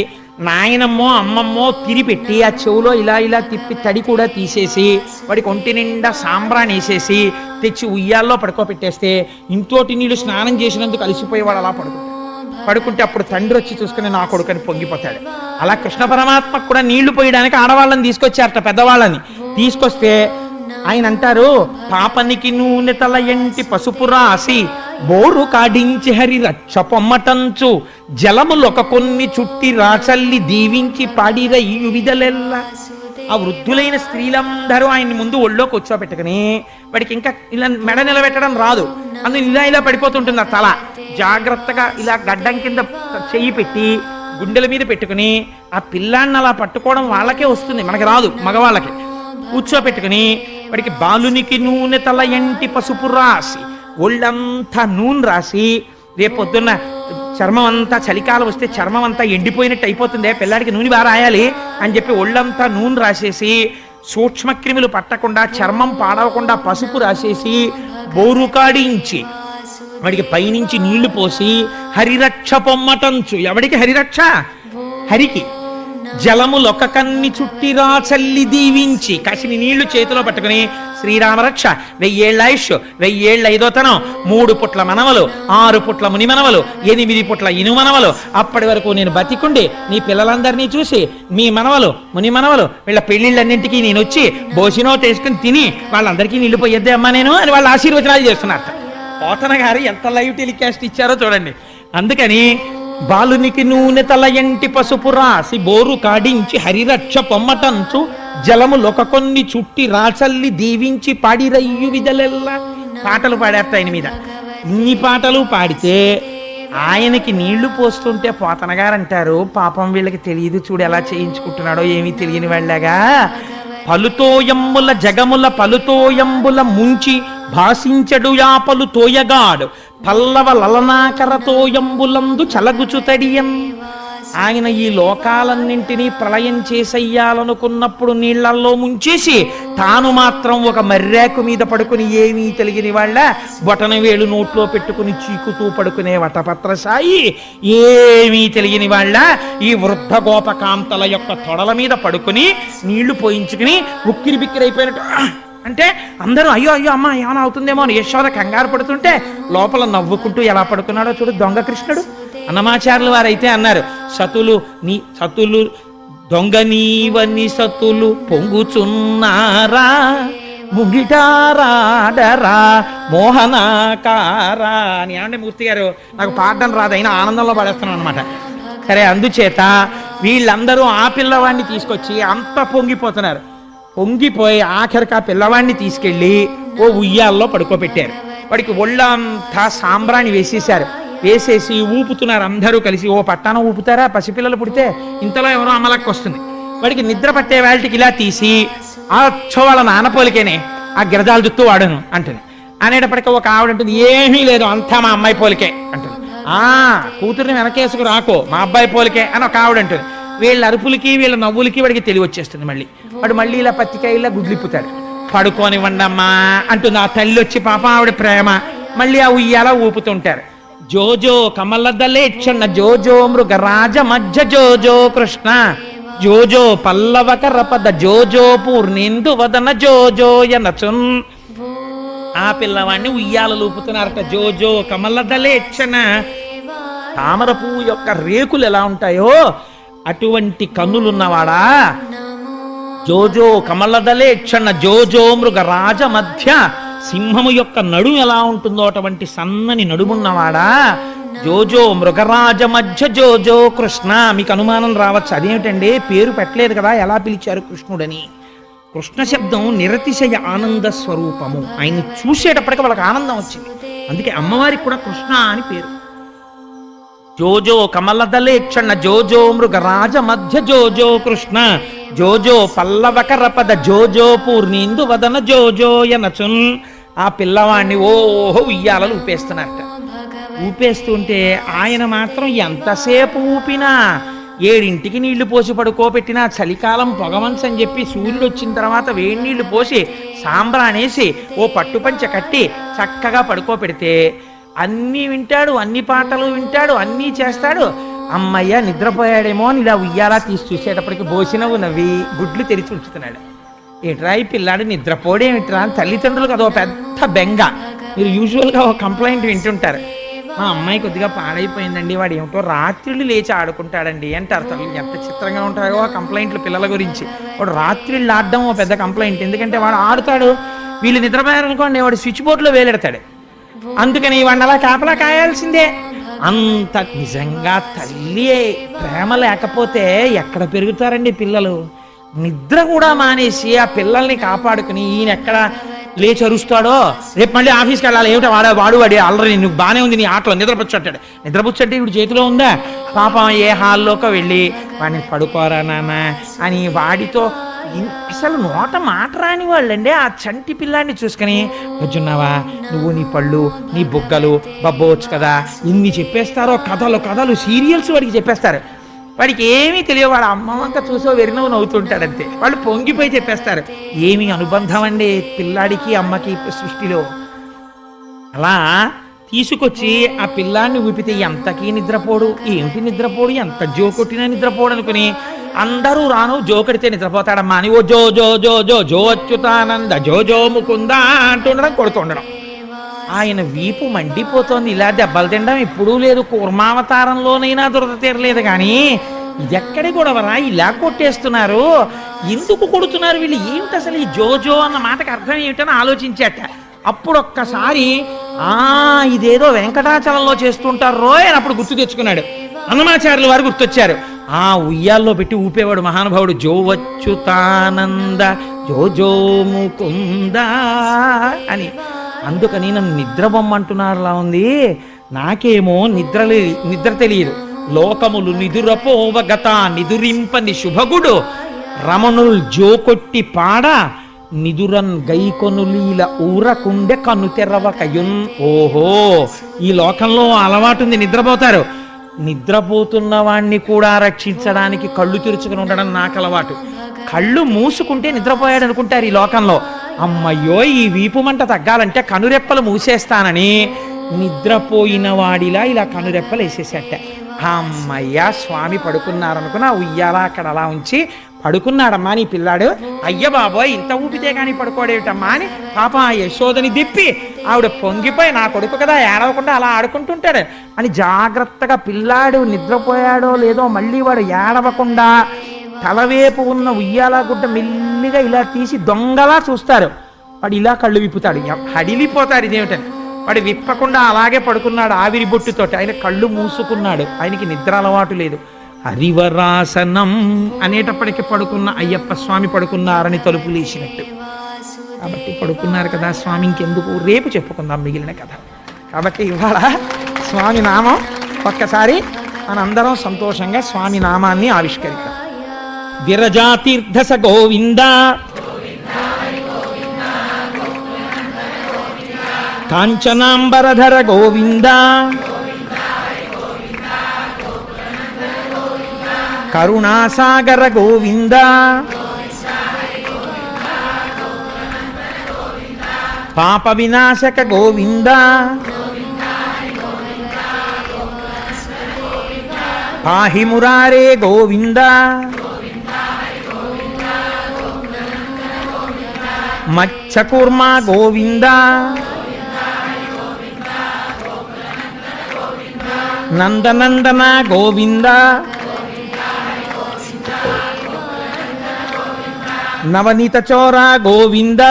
నాయనమ్మో అమ్మమ్మో తిరిపెట్టి ఆ చెవులో ఇలా ఇలా తిప్పి తడి కూడా తీసేసి వాడికి ఒంటి నిండా సాంబ్రాన్ని వేసేసి తెచ్చి ఉయ్యాల్లో పడుకోబెట్టేస్తే ఇంతోటి నీళ్ళు స్నానం చేసినందుకు అలసిపోయేవాడు అలా పడుకుంటే అప్పుడు తండ్రి వచ్చి చూసుకుని నా కొడుకని పొంగిపోతాడు. అలా కృష్ణ పరమాత్మకు కూడా నీళ్లు పోయడానికి ఆడవాళ్ళని తీసుకొచ్చారట, పెద్దవాళ్ళని తీసుకొస్తే ఆయన అంటారు, పాపనికి నూనె తల ఎంటి పసుపు రాసి బోరు కాడించి హరి రక్ష పొమ్మటంచు జలములొక కొన్ని చుట్టి రాచల్లి దీవించి పాడిర ఈ విధలెల్ల. ఆ వృద్ధులైన స్త్రీలందరూ ఆయన్ని ముందు ఒళ్ళో కూర్చోబెట్టుకుని, వాడికి ఇంకా ఇలా మెడ నిలబెట్టడం రాదు, అందులో ఇలా ఇలా పడిపోతుంటుంది ఆ తల. జాగ్రత్తగా ఇలా గడ్డం కింద చెయ్యి పెట్టి గుండెల మీద పెట్టుకుని ఆ పిల్లాన్ని అలా పట్టుకోవడం వాళ్ళకే వస్తుంది, మనకి రాదు, మగవాళ్ళకి. కూర్చోపెట్టుకుని వాడికి బాలునికి నూనె తల ఎంటి పసుపు రాసి ఒళ్ళంతా నూనె రాసి, రేపొద్దున్న చర్మం అంతా చలికాలం వస్తే చర్మం అంతా ఎండిపోయినట్టు అయిపోతుంది, పిల్లాడికి నూనె బాగా రాయాలి అని చెప్పి ఒళ్ళంతా నూనె రాసేసి సూక్ష్మక్రిములు పట్టకుండా చర్మం పాడవకుండా పసుపు రాసేసి బోరు కాడించి వాడికి పైనుంచి నీళ్లు పోసి హరిరక్ష పొమ్మటంచు. ఎవడికి హరిరక్ష? హరికి. జలములొక కన్ని చుట్టిరా చల్లి దీవించి కాసిని నీళ్లు చేతిలో పట్టుకుని శ్రీరామరక్ష 1000 ఆయుష్ 1000 ఐదోతనం 3 పుట్ల మనవలు 6 పుట్ల ముని మనవలు 8 పుట్ల ఇను మనవలు, అప్పటి వరకు నేను బతికుండి నీ పిల్లలందరినీ చూసి మీ మనవలు ముని మనవలు వీళ్ళ పెళ్లిళ్ళన్నింటికీ నేను వచ్చి బోసినో తీసుకుని తిని వాళ్ళందరికీ నీళ్లు పోయేద్దే అమ్మా నేను అని వాళ్ళు ఆశీర్వచనాలు చేస్తున్నారు. పోతన గారు ఎంత లైవ్ టెలికాస్ట్ ఇచ్చారో చూడండి. అందుకని బాలునికి నూనె తల ఎంటి పసుపు రాసి బోరు కాడించి హరిరక్ష పొమ్మటంచు జలములొక కొన్ని చుట్టి రాచల్లి దీవించి పాడిరయ్యు విధలెల్లా. పాటలు పాడేస్తా ఆయన మీద. ఇన్ని పాటలు పాడితే ఆయనకి నీళ్లు పోస్తుంటే పోతన గారు అంటారు, పాపం వీళ్ళకి తెలియదు చూడు ఎలా చేయించుకుంటున్నాడో ఏమీ తెలియని వాళ్ళగా. పలుతోయంబుల జగముల పలుతోయంబుల ముంచి భాషించడు యాపలు తోయగాడు పల్లవ లలనాకరతోయంబులందు చలగుచుతడియం. ఆయన ఈ లోకాలన్నింటినీ ప్రళయం చేసెయ్యాలనుకున్నప్పుడు నీళ్లల్లో ముంచేసి తాను మాత్రం ఒక మర్రాకు మీద పడుకుని ఏమీ తెలియని వాళ్ళ బొటన వేలు నోట్లో పెట్టుకుని చీకుతూ పడుకునే వటపత్ర సాయి ఏమీ తెలియని వాళ్ళ ఈ వృద్ధ గోపకాంతల యొక్క తొడల మీద పడుకుని నీళ్లు పోయించుకుని ఉక్కిరి బిక్కిరి అయిపోయినట్టు అంటే అందరూ అయ్యో అయ్యో అమ్మ ఏమైనా అవుతుందేమో అని యశోద కంగారు పడుతుంటే లోపల నవ్వుకుంటూ ఎలా పడుకున్నాడో చూడు దొంగ కృష్ణుడు. అన్నమాచార్యులు వారైతే అన్నారు, సతులు దొంగ నీవని సతులు పొంగుచున్నారా ముగిటారాడరా మోహనాకారా అని. ఏమంటే మూర్తి గారు నాకు పాడడం రాదు, అయినా ఆనందంలో పడేస్తున్నాను అనమాట. సరే, అందుచేత వీళ్ళందరూ ఆ పిల్లవాడిని తీసుకొచ్చి అంత పొంగిపోతున్నారు. పొంగిపోయి ఆఖరికి ఆ పిల్లవాడిని తీసుకెళ్ళి ఓ ఉయ్యాల్లో పడుకోబెట్టారు. వాడికి ఒళ్ళంతా సాంబ్రాణి వేసేశారు. వేసేసి ఊపుతున్నారు అందరూ కలిసి. ఓ పట్టాన ఊపుతారా పసిపిల్లలు పుడితే, ఇంతలో ఎవరో అమలకి వస్తుంది. వాడికి నిద్ర పట్టే వాళ్ళకి ఇలా తీసి వాళ్ళ నాన్న పోలికేనే ఆ గిరజాల జుత్తు వాడను అంటుంది. అనేటప్పటికీ ఒక ఆవిడ అంటుంది, ఏమీ లేదు అంతా మా అమ్మాయి పోలికే అంటుంది. కూతుర్ని వెనకేసుకు రాకో, మా అబ్బాయి పోలికే అని ఒక ఆవిడ అంటుంది. వీళ్ళ అరుపులకి వీళ్ళ నవ్వులకి వాడికి తెలివి వచ్చేస్తుంది. వాడు మళ్ళీ ఇలా పత్తికాయలా గుడ్లిప్పుతాడు. పడుకోనివ్వండి అమ్మా అంటుంది ఆ తల్లి వచ్చి. పాప ఆవిడ ప్రేమ. మళ్ళీ ఆ ఉయ్యాల ఊపుతుంటారు. జోజో కమలదలే చెన్న జోజో మృగరాజ మధ్య జోజో కృష్ణ జోజో పల్లవక రపద జోజో పూర్ణేందు వదన జోజోయనచున్. ఆ పిల్లవాడిని ఉయ్యాలలు ఊపుతున్నారట. జోజో కమలదలే చెన్న. తామర పువ్వు యొక్క రేకులు ఎలా ఉంటాయో అటువంటి కన్నులున్నవాడా. జోజో కమలదలే క్షణ జోజో మృగరాజ మధ్య. సింహము యొక్క నడుము ఎలా ఉంటుందో అటువంటి సన్నని నడుమున్నవాడా. జోజో మృగరాజ మధ్య జోజో కృష్ణ. మీకు అనుమానం రావచ్చు, అదేమిటండి పేరు పెట్టలేదు కదా, ఎలా పిలిచారు కృష్ణుడని. కృష్ణ శబ్దం నిరతిశయ ఆనంద స్వరూపము. ఆయన్ని చూసేటప్పటికి వాళ్ళకి ఆనందం వచ్చింది. అందుకే అమ్మవారికి కూడా కృష్ణ అని పేరు. జోజో కమలదలే క్షణ జోజో మృగరాజ మధ్య జోజో కృష్ణ జోజో పల్లవకరపద జోజో పూర్ణీందు వదన జోజోయనచున్. ఆ పిల్లవాడిని ఓహో ఉయ్యాలలు ఊపేస్తున్నారట. ఊపేస్తుంటే ఆయన మాత్రం ఎంతసేపు ఊపినా, 7ంటికి నీళ్లు పోసి పడుకోబెట్టినా, చలికాలం పొగమంచని చెప్పి సూర్యుడు వచ్చిన తర్వాత వేడి నీళ్లు పోసి సాంబ్రానేసి ఓ పట్టుపంచ కట్టి చక్కగా పడుకోబెడితే అన్నీ వింటాడు, అన్ని పాటలు వింటాడు, అన్నీ చేస్తాడు. అమ్మయ్య నిద్రపోయాడేమో అని ఇలా ఉయ్యాలా తీసి చూసేటప్పటికి బోసినవు నవ్వి గుడ్లు తెరిచి ఉంచుతున్నాడు. ఏట్రా ఈ పిల్లాడు నిద్రపోడేమిట్రా అని తల్లిదండ్రులకు అదో పెద్ద బెంగ. మీరు యూజువల్గా ఒక కంప్లైంట్ వింటుంటారు, మా అమ్మాయి కొద్దిగా పాడైపోయిందండి, వాడు ఏమిటో రాత్రిళ్ళు లేచి ఆడుకుంటాడండి అంటారు. తల్లి ఎంత చిత్రంగా ఉంటాయో ఆ కంప్లైంట్లు పిల్లల గురించి. వాడు రాత్రిళ్ళు ఆడడం ఓ పెద్ద కంప్లైంట్. ఎందుకంటే వాడు ఆడుతాడు, వీళ్ళు నిద్రపోయారనుకోండి వాడు స్విచ్ బోర్డులో వేలెడతాడు. అందుకని వాడిని అలా కాపలా కాయాల్సిందే. అంత నిజంగా తల్లి ప్రేమ లేకపోతే ఎక్కడ పెరుగుతారండి పిల్లలు. నిద్ర కూడా మానేసి ఆ పిల్లల్ని కాపాడుకుని ఈయన ఎక్కడ లేచి అరుస్తాడో, రేపు మళ్ళీ ఆఫీస్కి వెళ్ళాలి, ఏమిటో వాడు ఆల్రెడీ నువ్వు బాగానే ఉంది నీ ఆటలో నిద్రపుచ్చట్టాడు. నిద్రపుచ్చట్టే ఇప్పుడు చేతిలో ఉందా. పాపం ఏ హాల్లోకి వెళ్ళి వాడిని పడుకోరా నాన్న అని వాడితో అసలు నోట మాట రాని వాళ్ళండి. ఆ చంటి పిల్లాన్ని చూసుకుని కూర్చున్నావా నువ్వు, నీ పళ్ళు, నీ బుగ్గలు బబ్బవచ్చు కదా, ఇన్ని చెప్పేస్తారో కథలు సీరియల్స్ వాడికి చెప్పేస్తారు. వాడికి ఏమీ తెలియదు. వాడు అమ్మ వంక చూసో వెరినవ్వు నవ్వుతుంటాడంతే. వాళ్ళు పొంగిపోయి చెప్పేస్తారు. ఏమి అనుబంధం అండి పిల్లాడికి అమ్మకి సృష్టిలో. అలా తీసుకొచ్చి ఆ పిల్లాన్ని ఊపితే ఎంతకీ నిద్రపోడు. ఏమిటి నిద్రపోడు, ఎంత జో కొట్టినా నిద్రపోడు అనుకుని అందరూ రాను జోకడితే నిద్రపోతాడమ్మా అని ఓ జో జో జో జో జో అచ్యుతానంద జో జో ముకుందా అంటుండడం, కొడుతుండడం. ఆయన వీపు మండిపోతోంది. ఇలా దెబ్బలు తినడం ఎప్పుడూ లేదు. కూర్మావతారంలోనైనా దురద తీరలేదు. కానీ ఇదెక్కడి గొడవరా, ఇలా కొట్టేస్తున్నారు, ఎందుకు కొడుతున్నారు వీళ్ళు, ఏమిటి అసలు ఈ జోజో అన్న మాటకి అర్థం ఏమిటని ఆలోచించాట. అప్పుడు ఒక్కసారి ఇదేదో వెంకటాచలంలో చేస్తుంటారు రోయ్ అని అప్పుడు గుర్తు తెచ్చుకున్నాడు. అన్నమాచార్యుల వారు గుర్తొచ్చారు. ఆ ఉయ్యాల్లో పెట్టి ఊపేవాడు మహానుభావుడు. జో వచ్చుతానంద జో జో ముకుంద అని. అందుకని నన్ను నిద్రబొమ్మంటున్నారులా ఉంది. నాకేమో నిద్ర తెలియదు. లోకములు నిదురపోవగత నిదురింపని శుభగుడు రమణుల్ జోకొట్టి పాడ నిదురన్ గైకొనులీల ఊరకుండె కన్ను తెరవకయున్. ఓహో, ఈ లోకంలో అలవాటు ఉంది, నిద్రపోతారు. నిద్రపోతున్న వాణ్ణి కూడా రక్షించడానికి కళ్ళు తెరుచుకుని ఉండడం నాకు అలవాటు. కళ్ళు మూసుకుంటే నిద్రపోయాడు అనుకుంటారు ఈ లోకంలో. అమ్మయ్యో ఈ వీపు మంట తగ్గాలంటే కనురెప్పలు మూసేస్తానని నిద్రపోయిన వాడిలా ఇలా కనురెప్పలు వేసేసేట. అమ్మయ్య స్వామి పడుకున్నారనుకున్న ఉయ్యాల అక్కడ అలా ఉంచి పడుకున్నాడమ్మా నీ పిల్లాడు. అయ్య బాబోయ్ ఇంత ఊపితే కానీ పడుకోడేమిటమ్మా అని పాప ఆ యశోదని దిప్పి ఆవిడ పొంగిపోయి నా కొడుకు కదా ఏడవకుండా అలా ఆడుకుంటుంటాడు అని జాగ్రత్తగా పిల్లాడు నిద్రపోయాడో లేదో మళ్ళీ వాడు ఏడవకుండా తలవేపు ఉన్న ఉయ్యాల గుడ్డ మెల్లిగా ఇలా తీసి దొంగలా చూస్తారు. వాడు ఇలా కళ్ళు విప్పుతాడు, హడిలిపోతాడు ఇదేమిటని. వాడు విప్పకుండా అలాగే పడుకున్నాడు ఆవిరి బొట్టుతోటి. ఆయన కళ్ళు మూసుకున్నాడు, ఆయనకి నిద్ర అలవాటు లేదు. హరివరాసనం అనేటప్పటికీ పడుకున్న అయ్యప్ప స్వామి పడుకున్నారని తలుపు లేచినట్టు. కాబట్టి పడుకున్నారు కదా స్వామి, ఇంకెందుకు రేపు చెప్పుకుందాం మిగిలిన కథ. కాబట్టి ఇవాళ స్వామి నామం ఒక్కసారి మనందరం సంతోషంగా స్వామి నామాన్ని ఆవిష్కరిద్దాం. విరజాతీర్థస గోవింద కాంచనాంబరధర గోవింద కరుణాసాగర గోవింద పాప వినాశక గోవింద పాహి మురారే గోవింద మత్స్యకూర్మ గోవింద నందనందన గోవింద నవనీత చోర గోవింద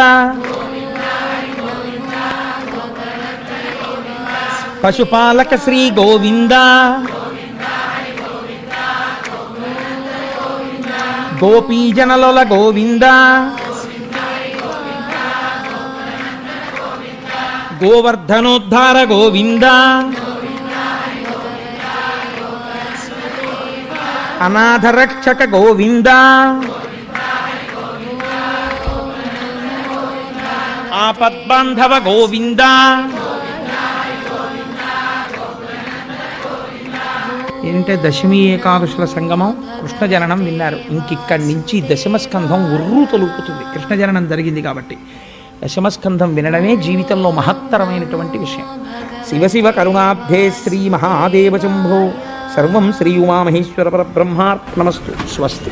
పశుపాలక శ్రీ గోవింద గోపీజనలొల గోవింద గోవర్ధనోద్ధార గోవింద అనాథరక్షక గోవింద ఆపద్బాంధవ గోవింద ఏంటంటే దశమి ఏకాదశుల సంగమం కృష్ణ జననం విన్నారు. ఇంకిక్కడి నుంచి దశమ స్కంధం ఉర్రూ తొలుపుతుంది. కృష్ణ జననం జరిగింది కాబట్టి దశమ స్కంధం వినడమే జీవితంలో మహత్తరమైనటువంటి విషయం. శివ శివ కరుణాబ్ధే శ్రీ మహాదేవ శంభో సర్వం శ్రీ ఉమామహేశ్వర పరబ్రహ్మార్పణమస్తు. స్వస్తి.